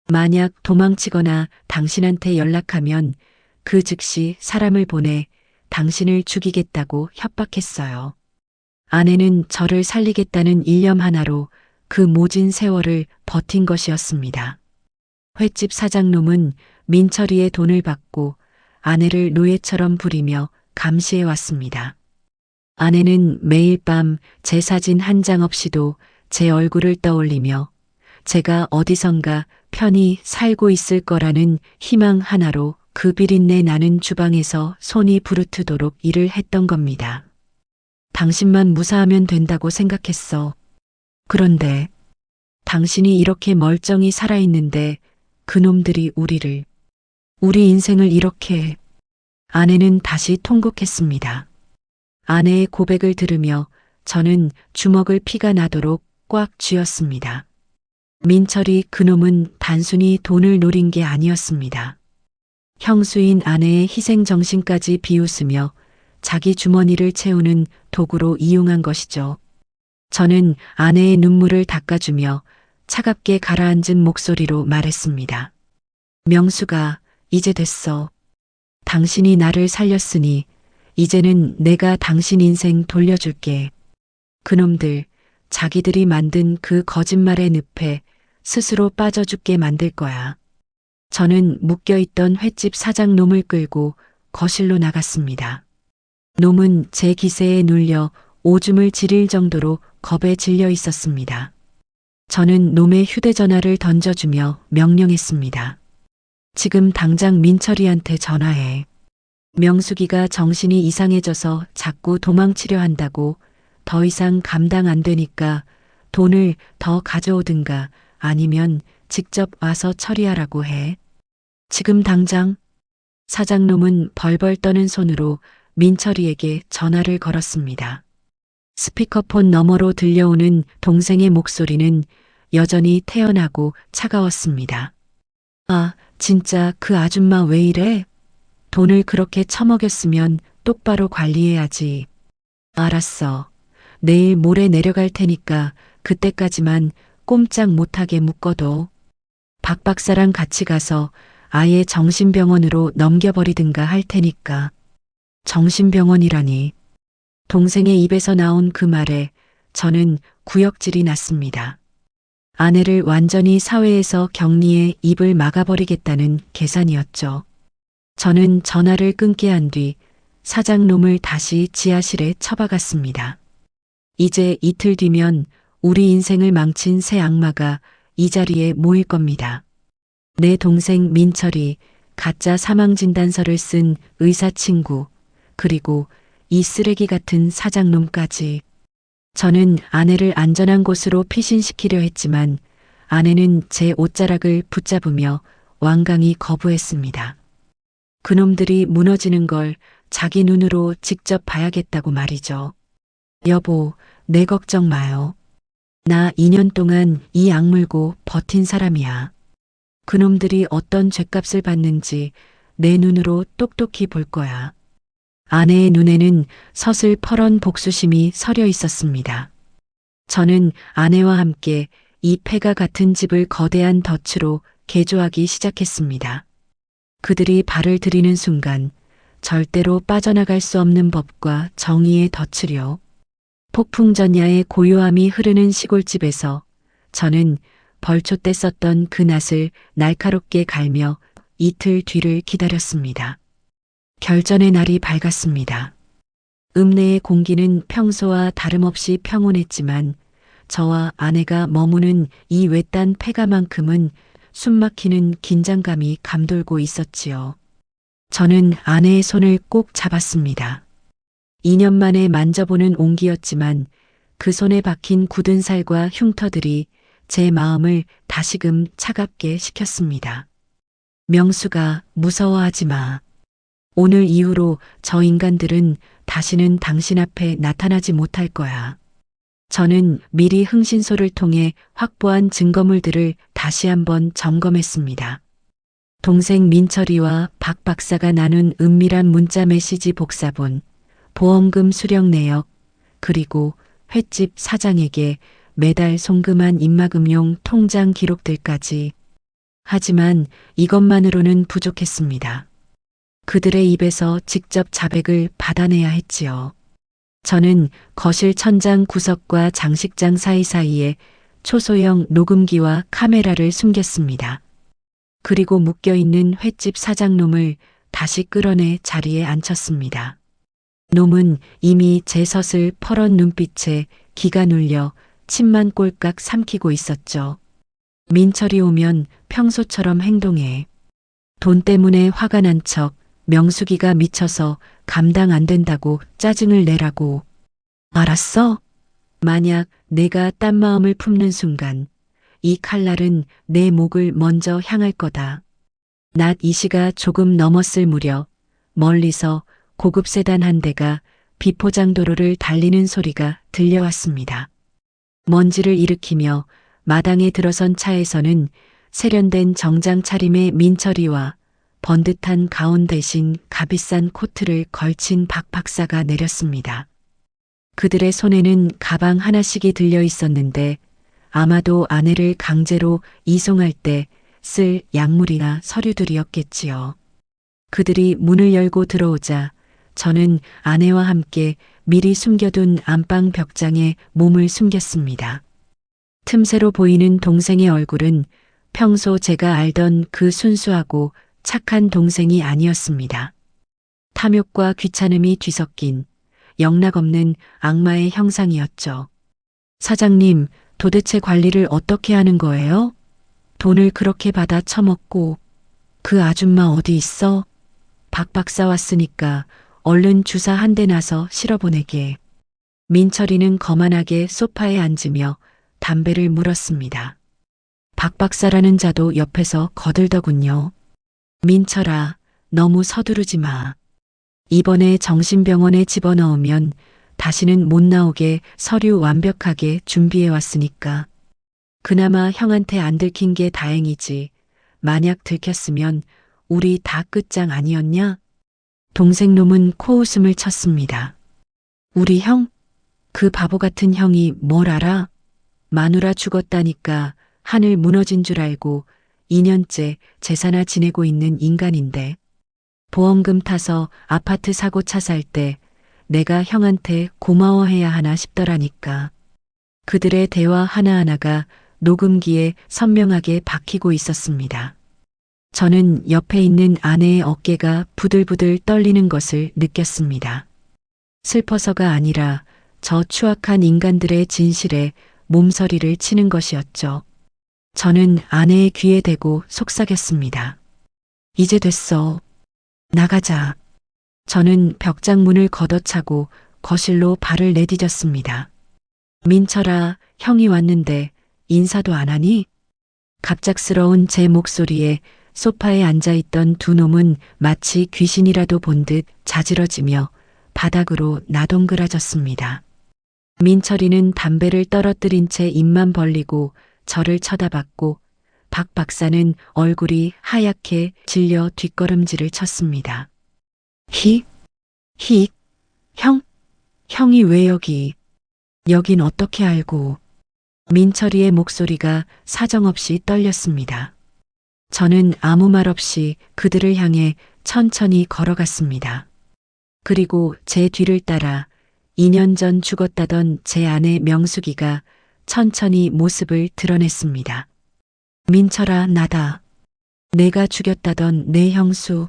만약 도망치거나 당신한테 연락하면 그 즉시 사람을 보내 당신을 죽이겠다고 협박했어요. 아내는 저를 살리겠다는 일념 하나로 그 모진 세월을 버틴 것이었습니다. 횟집 사장놈은 민철이의 돈을 받고 아내를 노예처럼 부리며 감시해 왔습니다. 아내는 매일 밤 제 사진 한 장 없이도 제 얼굴을 떠올리며 제가 어디선가 편히 살고 있을 거라는 희망 하나로 그 비린내 나는 주방에서 손이 부르트도록 일을 했던 겁니다. 당신만 무사하면 된다고 생각했어. 그런데 당신이 이렇게 멀쩡히 살아있는데 그놈들이 우리 인생을 이렇게. 아내는 다시 통곡했습니다. 아내의 고백을 들으며 저는 주먹을 피가 나도록 꽉 쥐었습니다. 민철이 그놈은 단순히 돈을 노린 게 아니었습니다. 형수인 아내의 희생정신까지 비웃으며 자기 주머니를 채우는 도구로 이용한 것이죠. 저는 아내의 눈물을 닦아주며 차갑게 가라앉은 목소리로 말했습니다. 명수가 이제 됐어. 당신이 나를 살렸으니 이제는 내가 당신 인생 돌려줄게. 그놈들 자기들이 만든 그 거짓말의 늪에 스스로 빠져 죽게 만들 거야. 저는 묶여있던 횟집 사장놈을 끌고 거실로 나갔습니다. 놈은 제 기세에 눌려 오줌을 지릴 정도로 겁에 질려 있었습니다. 저는 놈의 휴대전화를 던져주며 명령했습니다. 지금 당장 민철이한테 전화해. 명숙이가 정신이 이상해져서 자꾸 도망치려 한다고. 더 이상 감당 안 되니까 돈을 더 가져오든가 아니면 직접 와서 처리하라고 해. 지금 당장. 사장놈은 벌벌 떠는 손으로 민철이에게 전화를 걸었습니다. 스피커폰 너머로 들려오는 동생의 목소리는 여전히 태연하고 차가웠습니다. 아, 진짜 그 아줌마 왜 이래? 돈을 그렇게 처먹였으면 똑바로 관리해야지. 알았어. 내일 모레 내려갈 테니까 그때까지만 꼼짝 못하게 묶어둬. 박 박사랑 같이 가서 아예 정신병원으로 넘겨버리든가 할 테니까. 정신병원이라니. 동생의 입에서 나온 그 말에 저는 구역질이 났습니다. 아내를 완전히 사회에서 격리해 입을 막아버리겠다는 계산이었죠. 저는 전화를 끊게 한 뒤 사장놈을 다시 지하실에 처박았습니다. 이제 이틀 뒤면 우리 인생을 망친 새 악마가 이 자리에 모일 겁니다. 내 동생 민철이 가짜 사망진단서를 쓴 의사 친구, 그리고 이 쓰레기 같은 사장놈까지. 저는 아내를 안전한 곳으로 피신시키려 했지만 아내는 제 옷자락을 붙잡으며 완강히 거부했습니다. 그놈들이 무너지는 걸 자기 눈으로 직접 봐야겠다고 말이죠. 여보, 내 걱정 마요. 나 2년 동안 이 악물고 버틴 사람이야. 그놈들이 어떤 죗값을 받는지 내 눈으로 똑똑히 볼 거야. 아내의 눈에는 서슬퍼런 복수심이 서려 있었습니다. 저는 아내와 함께 이 폐가 같은 집을 거대한 덫으로 개조하기 시작했습니다. 그들이 발을 들이는 순간 절대로 빠져나갈 수 없는 법과 정의의 덫을요. 폭풍전야의 고요함이 흐르는 시골집에서 저는 벌초 때 썼던 그 낫을 날카롭게 갈며 이틀 뒤를 기다렸습니다. 결전의 날이 밝았습니다. 읍내의 공기는 평소와 다름없이 평온했지만 저와 아내가 머무는 이 외딴 폐가만큼은 숨막히는 긴장감이 감돌고 있었지요. 저는 아내의 손을 꼭 잡았습니다. 2년 만에 만져보는 온기였지만 그 손에 박힌 굳은 살과 흉터들이 제 마음을 다시금 차갑게 식혔습니다. 명수가 무서워하지 마. 오늘 이후로 저 인간들은 다시는 당신 앞에 나타나지 못할 거야. 저는 미리 흥신소를 통해 확보한 증거물들을 다시 한번 점검했습니다. 동생 민철이와 박 박사가 나눈 은밀한 문자 메시지 복사본, 보험금 수령 내역, 그리고 횟집 사장에게 매달 송금한 입막음용 통장 기록들까지. 하지만 이것만으로는 부족했습니다. 그들의 입에서 직접 자백을 받아내야 했지요. 저는 거실 천장 구석과 장식장 사이사이에 초소형 녹음기와 카메라를 숨겼습니다. 그리고 묶여있는 횟집 사장놈을 다시 끌어내 자리에 앉혔습니다. 놈은 이미 제 섯을 퍼런 눈빛에 기가 눌려 침만 꼴깍 삼키고 있었죠. 민철이 오면 평소처럼 행동해. 돈 때문에 화가 난 척 명수기가 미쳐서 감당 안 된다고 짜증을 내라고. 알았어? 만약 내가 딴 마음을 품는 순간 이 칼날은 내 목을 먼저 향할 거다. 낮 2시가 조금 넘었을 무렵 멀리서 고급 세단 한 대가 비포장도로를 달리는 소리가 들려왔습니다. 먼지를 일으키며 마당에 들어선 차에서는 세련된 정장 차림의 민철이와 번듯한 가운 대신 값비싼 코트를 걸친 박 박사가 내렸습니다. 그들의 손에는 가방 하나씩이 들려 있었는데 아마도 아내를 강제로 이송할 때 쓸 약물이나 서류들이었겠지요. 그들이 문을 열고 들어오자 저는 아내와 함께 미리 숨겨둔 안방 벽장에 몸을 숨겼습니다. 틈새로 보이는 동생의 얼굴은 평소 제가 알던 그 순수하고 착한 동생이 아니었습니다. 탐욕과 귀찮음이 뒤섞인 영락없는 악마의 형상이었죠. 사장님, 도대체 관리를 어떻게 하는 거예요? 돈을 그렇게 받아 처먹고. 그 아줌마 어디 있어? 박 박사 왔으니까 얼른 주사 한 대 놔서 실어보내게. 민철이는 거만하게 소파에 앉으며 담배를 물었습니다. 박 박사라는 자도 옆에서 거들더군요. 민철아, 너무 서두르지 마. 이번에 정신병원에 집어넣으면 다시는 못 나오게 서류 완벽하게 준비해 왔으니까. 그나마 형한테 안 들킨 게 다행이지. 만약 들켰으면 우리 다 끝장 아니었냐? 동생놈은 코웃음을 쳤습니다. 우리 형? 그 바보 같은 형이 뭘 알아? 마누라 죽었다니까 하늘 무너진 줄 알고 2년째 제사나 지내고 있는 인간인데. 보험금 타서 아파트 사고 차 살 때 내가 형한테 고마워해야 하나 싶더라니까. 그들의 대화 하나하나가 녹음기에 선명하게 박히고 있었습니다. 저는 옆에 있는 아내의 어깨가 부들부들 떨리는 것을 느꼈습니다. 슬퍼서가 아니라 저 추악한 인간들의 진실에 몸서리를 치는 것이었죠. 저는 아내의 귀에 대고 속삭였습니다. 이제 됐어. 나가자. 저는 벽장문을 걷어차고 거실로 발을 내디뎠습니다. 민철아, 형이 왔는데 인사도 안 하니? 갑작스러운 제 목소리에 소파에 앉아있던 두 놈은 마치 귀신이라도 본 듯 자지러지며 바닥으로 나동그라졌습니다. 민철이는 담배를 떨어뜨린 채 입만 벌리고 저를 쳐다봤고 박 박사는 얼굴이 하얗게 질려 뒷걸음질을 쳤습니다. 히? 형이 왜 여기? 여긴 어떻게 알고? 민철이의 목소리가 사정없이 떨렸습니다. 저는 아무 말 없이 그들을 향해 천천히 걸어갔습니다. 그리고 제 뒤를 따라 2년 전 죽었다던 제 아내 명숙이가 천천히 모습을 드러냈습니다. 민철아, 나다. 내가 죽였다던 내 형수.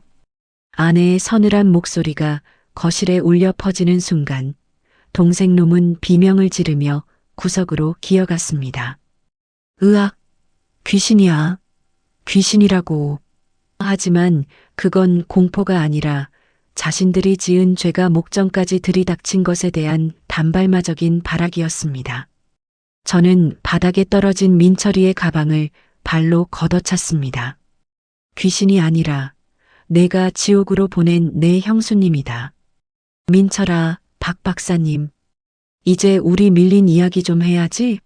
아내의 서늘한 목소리가 거실에 울려 퍼지는 순간 동생놈은 비명을 지르며 구석으로 기어갔습니다. 으악, 귀신이야. 귀신이라고. 하지만 그건 공포가 아니라 자신들이 지은 죄가 목전까지 들이닥친 것에 대한 단발마적인 발악이었습니다. 저는 바닥에 떨어진 민철이의 가방을 발로 걷어찼습니다. 귀신이 아니라 내가 지옥으로 보낸 내 형수님이다. 민철아, 박 박사님. 이제 우리 밀린 이야기 좀 해야지.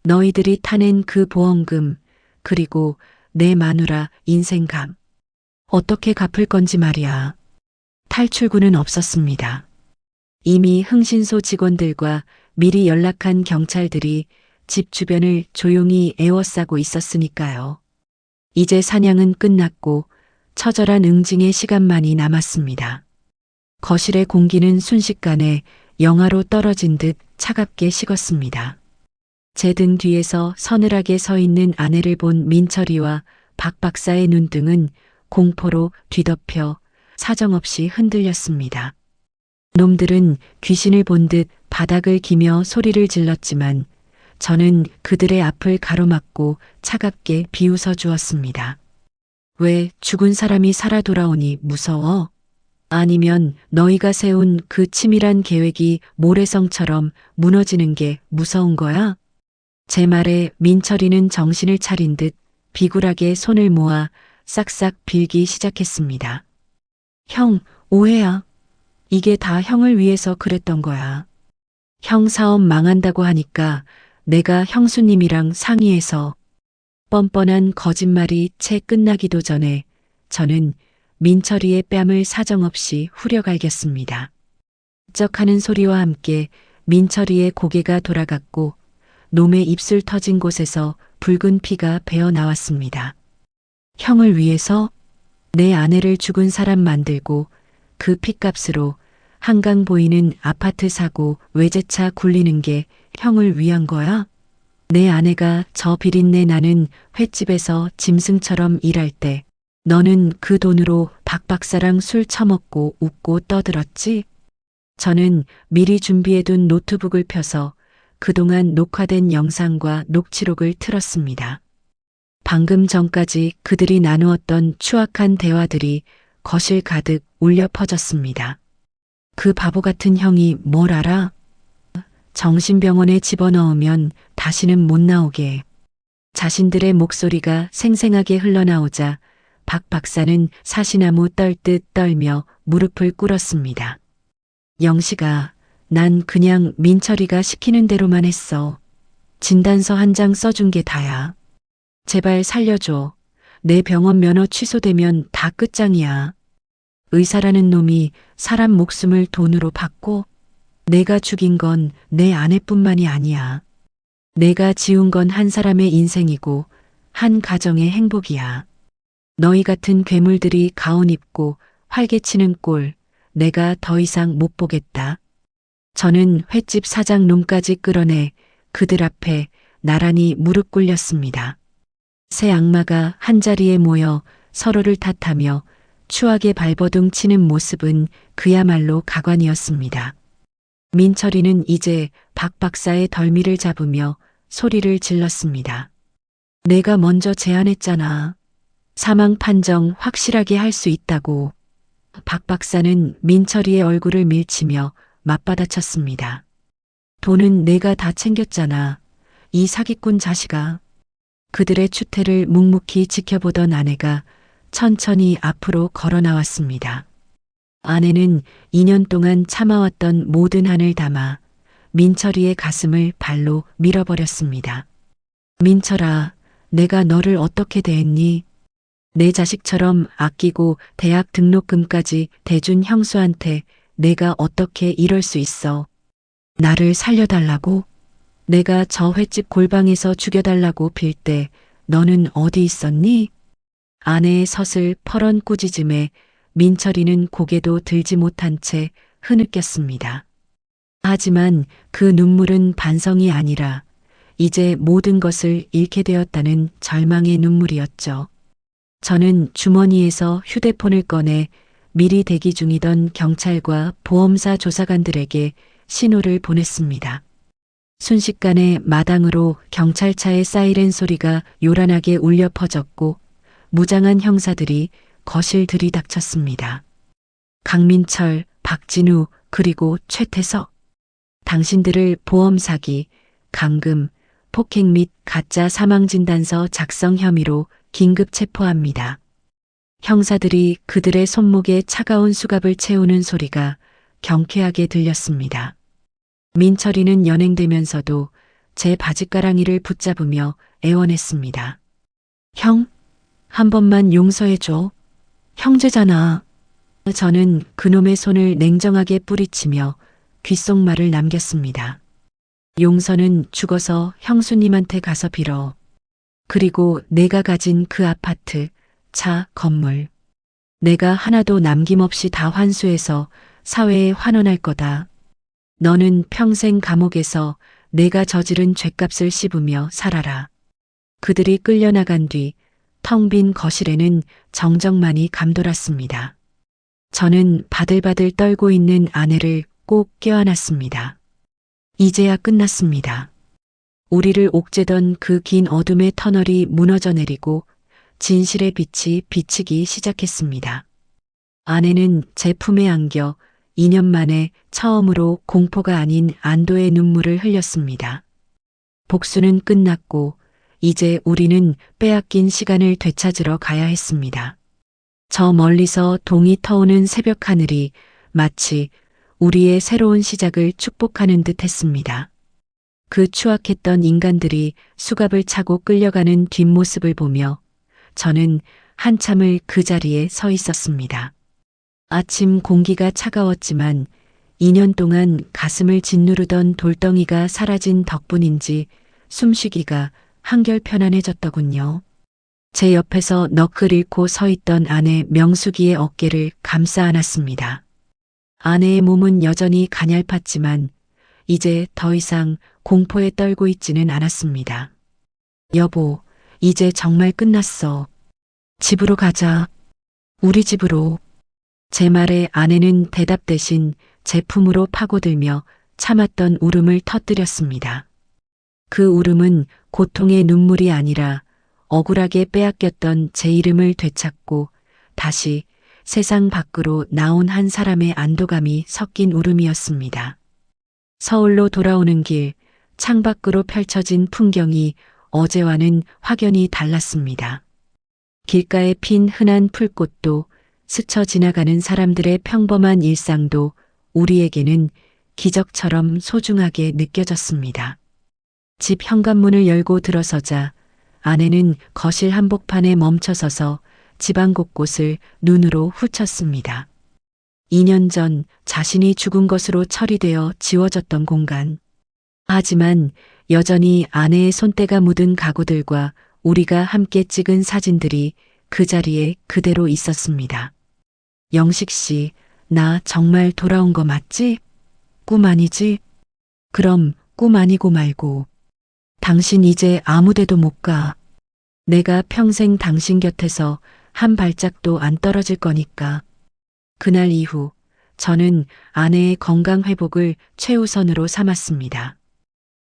너희들이 타낸 그 보험금, 그리고 내 마누라 인생감. 어떻게 갚을 건지 말이야. 탈출구는 없었습니다. 이미 흥신소 직원들과 미리 연락한 경찰들이 집 주변을 조용히 에워싸고 있었으니까요. 이제 사냥은 끝났고 처절한 응징의 시간만이 남았습니다. 거실의 공기는 순식간에 영하로 떨어진 듯 차갑게 식었습니다. 제 등 뒤에서 서늘하게 서 있는 아내를 본 민철이와 박 박사의 눈등은 공포로 뒤덮여 사정없이 흔들렸습니다. 놈들은 귀신을 본 듯 바닥을 기며 소리를 질렀지만 저는 그들의 앞을 가로막고 차갑게 비웃어 주었습니다. 왜 죽은 사람이 살아 돌아오니 무서워? 아니면 너희가 세운 그 치밀한 계획이 모래성처럼 무너지는 게 무서운 거야? 제 말에 민철이는 정신을 차린 듯 비굴하게 손을 모아 싹싹 빌기 시작했습니다. 형, 오해야. 이게 다 형을 위해서 그랬던 거야. 형 사업 망한다고 하니까 내가 형수님이랑 상의해서. 뻔뻔한 거짓말이 채 끝나기도 전에 저는 민철이의 뺨을 사정없이 후려갈겼습니다. 쩍하는 소리와 함께 민철이의 고개가 돌아갔고 놈의 입술 터진 곳에서 붉은 피가 배어 나왔습니다. 형을 위해서 내 아내를 죽은 사람 만들고 그 핏값으로 한강 보이는 아파트 사고 외제차 굴리는 게 형을 위한 거야? 내 아내가 저 비린내 나는 횟집에서 짐승처럼 일할 때 너는 그 돈으로 박 박사랑 술 처먹고 웃고 떠들었지? 저는 미리 준비해둔 노트북을 펴서 그동안 녹화된 영상과 녹취록을 틀었습니다. 방금 전까지 그들이 나누었던 추악한 대화들이 거실 가득 울려 퍼졌습니다. 그 바보 같은 형이 뭘 알아? 정신병원에 집어넣으면 다시는 못 나오게. 자신들의 목소리가 생생하게 흘러나오자 박 박사는 사시나무 떨듯 떨며 무릎을 꿇었습니다. 영식아, 난 그냥 민철이가 시키는 대로만 했어. 진단서 한 장 써준 게 다야. 제발 살려줘. 내 병원 면허 취소되면 다 끝장이야. 의사라는 놈이 사람 목숨을 돈으로 받고 내가 죽인 건 내 아내뿐만이 아니야. 내가 지운 건 한 사람의 인생이고 한 가정의 행복이야. 너희 같은 괴물들이 가온 입고 활개치는 꼴 내가 더 이상 못 보겠다. 저는 횟집 사장 룸까지 끌어내 그들 앞에 나란히 무릎 꿇렸습니다. 세 악마가 한자리에 모여 서로를 탓하며 추하게 발버둥 치는 모습은 그야말로 가관이었습니다. 민철이는 이제 박 박사의 덜미를 잡으며 소리를 질렀습니다. 내가 먼저 제안했잖아. 사망 판정 확실하게 할 수 있다고. 박 박사는 민철이의 얼굴을 밀치며 맞받아쳤습니다. 돈은 내가 다 챙겼잖아. 이 사기꾼 자식아. 그들의 추태를 묵묵히 지켜보던 아내가 천천히 앞으로 걸어 나왔습니다. 아내는 2년 동안 참아왔던 모든 한을 담아 민철이의 가슴을 발로 밀어버렸습니다. 민철아, 내가 너를 어떻게 대했니? 내 자식처럼 아끼고 대학 등록금까지 대준 형수한테 내가 어떻게 이럴 수 있어? 나를 살려달라고? 내가 저 횟집 골방에서 죽여달라고 빌 때 너는 어디 있었니? 아내의 서슬퍼런 꾸짖음에 민철이는 고개도 들지 못한 채 흐느꼈습니다. 하지만 그 눈물은 반성이 아니라 이제 모든 것을 잃게 되었다는 절망의 눈물이었죠. 저는 주머니에서 휴대폰을 꺼내 미리 대기 중이던 경찰과 보험사 조사관들에게 신호를 보냈습니다. 순식간에 마당으로 경찰차의 사이렌 소리가 요란하게 울려 퍼졌고 무장한 형사들이 거실 들이닥쳤습니다. 강민철, 박진우, 그리고 최태석. 당신들을 보험 사기, 감금, 폭행 및 가짜 사망진단서 작성 혐의로 긴급 체포합니다. 형사들이 그들의 손목에 차가운 수갑을 채우는 소리가 경쾌하게 들렸습니다. 민철이는 연행되면서도 제 바짓가랑이를 붙잡으며 애원했습니다. 형, 한 번만 용서해줘. 형제잖아. 저는 그놈의 손을 냉정하게 뿌리치며 귓속말을 남겼습니다. 용서는 죽어서 형수님한테 가서 빌어. 그리고 내가 가진 그 아파트, 차, 건물. 내가 하나도 남김없이 다 환수해서 사회에 환원할 거다. 너는 평생 감옥에서 내가 저지른 죗값을 씹으며 살아라. 그들이 끌려나간 뒤 텅 빈 거실에는 정적만이 감돌았습니다. 저는 바들바들 떨고 있는 아내를 꼭 껴안았습니다. 이제야 끝났습니다. 우리를 옥죄던 그 긴 어둠의 터널이 무너져 내리고 진실의 빛이 비치기 시작했습니다. 아내는 제 품에 안겨 2년 만에 처음으로 공포가 아닌 안도의 눈물을 흘렸습니다. 복수는 끝났고 이제 우리는 빼앗긴 시간을 되찾으러 가야 했습니다. 저 멀리서 동이 터오는 새벽 하늘이 마치 우리의 새로운 시작을 축복하는 듯 했습니다. 그 추악했던 인간들이 수갑을 차고 끌려가는 뒷모습을 보며 저는 한참을 그 자리에 서 있었습니다. 아침 공기가 차가웠지만 2년 동안 가슴을 짓누르던 돌덩이가 사라진 덕분인지 숨쉬기가 한결 편안해졌더군요. 제 옆에서 너클 잃고 서 있던 아내 명숙이의 어깨를 감싸 안았습니다. 아내의 몸은 여전히 가냘팠지만 이제 더 이상 공포에 떨고 있지는 않았습니다. 여보, 이제 정말 끝났어. 집으로 가자. 우리 집으로. 제 말에 아내는 대답 대신 제 품으로 파고들며 참았던 울음을 터뜨렸습니다. 그 울음은 고통의 눈물이 아니라 억울하게 빼앗겼던 제 이름을 되찾고 다시 세상 밖으로 나온 한 사람의 안도감이 섞인 울음이었습니다. 서울로 돌아오는 길, 창밖으로 펼쳐진 풍경이 어제와는 확연히 달랐습니다. 길가에 핀 흔한 풀꽃도 스쳐 지나가는 사람들의 평범한 일상도 우리에게는 기적처럼 소중하게 느껴졌습니다. 집 현관문을 열고 들어서자 아내는 거실 한복판에 멈춰서서 집안 곳곳을 눈으로 훑었습니다. 2년 전 자신이 죽은 것으로 처리되어 지워졌던 공간. 하지만 여전히 아내의 손때가 묻은 가구들과 우리가 함께 찍은 사진들이 그 자리에 그대로 있었습니다. 영식 씨, 나 정말 돌아온 거 맞지? 꿈 아니지? 그럼 꿈 아니고 말고. 당신 이제 아무 데도 못 가. 내가 평생 당신 곁에서 한 발짝도 안 떨어질 거니까. 그날 이후 저는 아내의 건강 회복을 최우선으로 삼았습니다.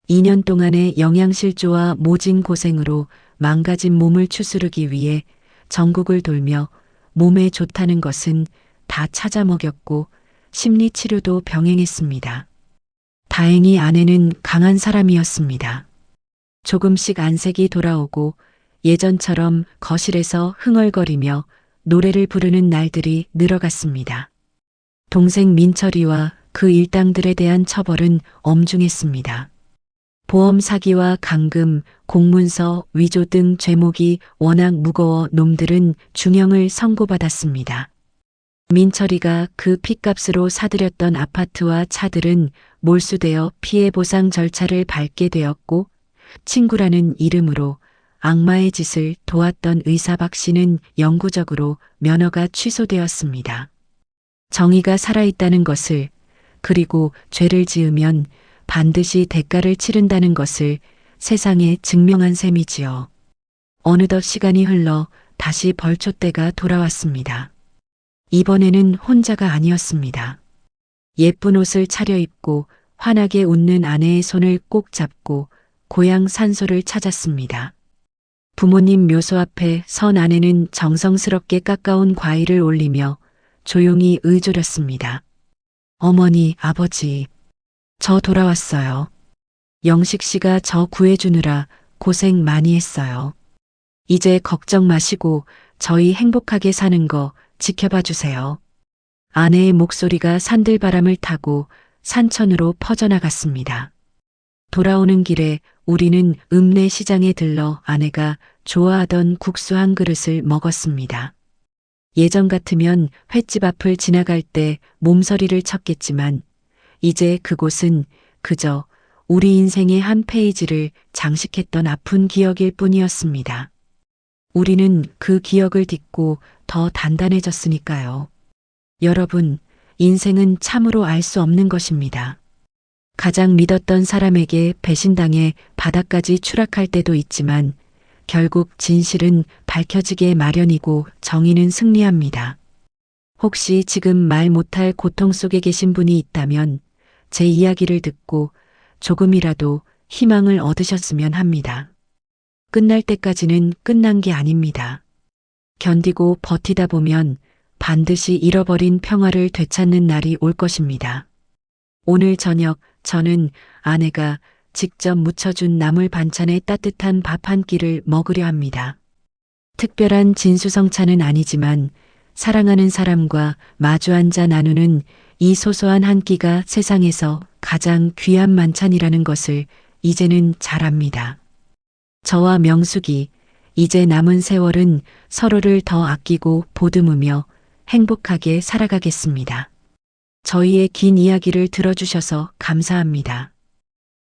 2년 동안의 영양실조와 모진 고생으로 망가진 몸을 추스르기 위해 전국을 돌며 몸에 좋다는 것은 다 찾아 먹였고 심리치료도 병행했습니다. 다행히 아내는 강한 사람이었습니다. 조금씩 안색이 돌아오고 예전처럼 거실에서 흥얼거리며 노래를 부르는 날들이 늘어갔습니다. 동생 민철이와 그 일당들에 대한 처벌은 엄중했습니다. 보험 사기와 감금, 공문서, 위조 등 죄목이 워낙 무거워 놈들은 중형을 선고받았습니다. 민철이가 그 핏값으로 사들였던 아파트와 차들은 몰수되어 피해 보상 절차를 밟게 되었고 친구라는 이름으로 악마의 짓을 도왔던 의사 박 씨는 영구적으로 면허가 취소되었습니다. 정의가 살아있다는 것을, 그리고 죄를 지으면 반드시 대가를 치른다는 것을 세상에 증명한 셈이지요. 어느덧 시간이 흘러 다시 벌초 때가 돌아왔습니다. 이번에는 혼자가 아니었습니다. 예쁜 옷을 차려입고 환하게 웃는 아내의 손을 꼭 잡고 고향 산소를 찾았습니다. 부모님 묘소 앞에 선 아내는 정성스럽게 깎아온 과일을 올리며 조용히 의조렸습니다. 어머니, 아버지, 저 돌아왔어요. 영식 씨가 저 구해주느라 고생 많이 했어요. 이제 걱정 마시고 저희 행복하게 사는 거 지켜봐 주세요. 아내의 목소리가 산들바람을 타고 산천으로 퍼져나갔습니다. 돌아오는 길에 우리는 읍내 시장에 들러 아내가 좋아하던 국수 한 그릇을 먹었습니다. 예전 같으면 횟집 앞을 지나갈 때 몸서리를 쳤겠지만 이제 그곳은 그저 우리 인생의 한 페이지를 장식했던 아픈 기억일 뿐이었습니다. 우리는 그 기억을 딛고 더 단단해졌으니까요. 여러분, 인생은 참으로 알 수 없는 것입니다. 가장 믿었던 사람에게 배신당해 바닥까지 추락할 때도 있지만 결국 진실은 밝혀지게 마련이고 정의는 승리합니다. 혹시 지금 말 못할 고통 속에 계신 분이 있다면 제 이야기를 듣고 조금이라도 희망을 얻으셨으면 합니다. 끝날 때까지는 끝난 게 아닙니다. 견디고 버티다 보면 반드시 잃어버린 평화를 되찾는 날이 올 것입니다. 오늘 저녁 저는 아내가 직접 무쳐준 나물 반찬에 따뜻한 밥 한 끼를 먹으려 합니다. 특별한 진수성찬은 아니지만 사랑하는 사람과 마주 앉아 나누는 이 소소한 한 끼가 세상에서 가장 귀한 만찬이라는 것을 이제는 잘 압니다. 저와 명숙이 이제 남은 세월은 서로를 더 아끼고 보듬으며 행복하게 살아가겠습니다. 저희의 긴 이야기를 들어주셔서 감사합니다.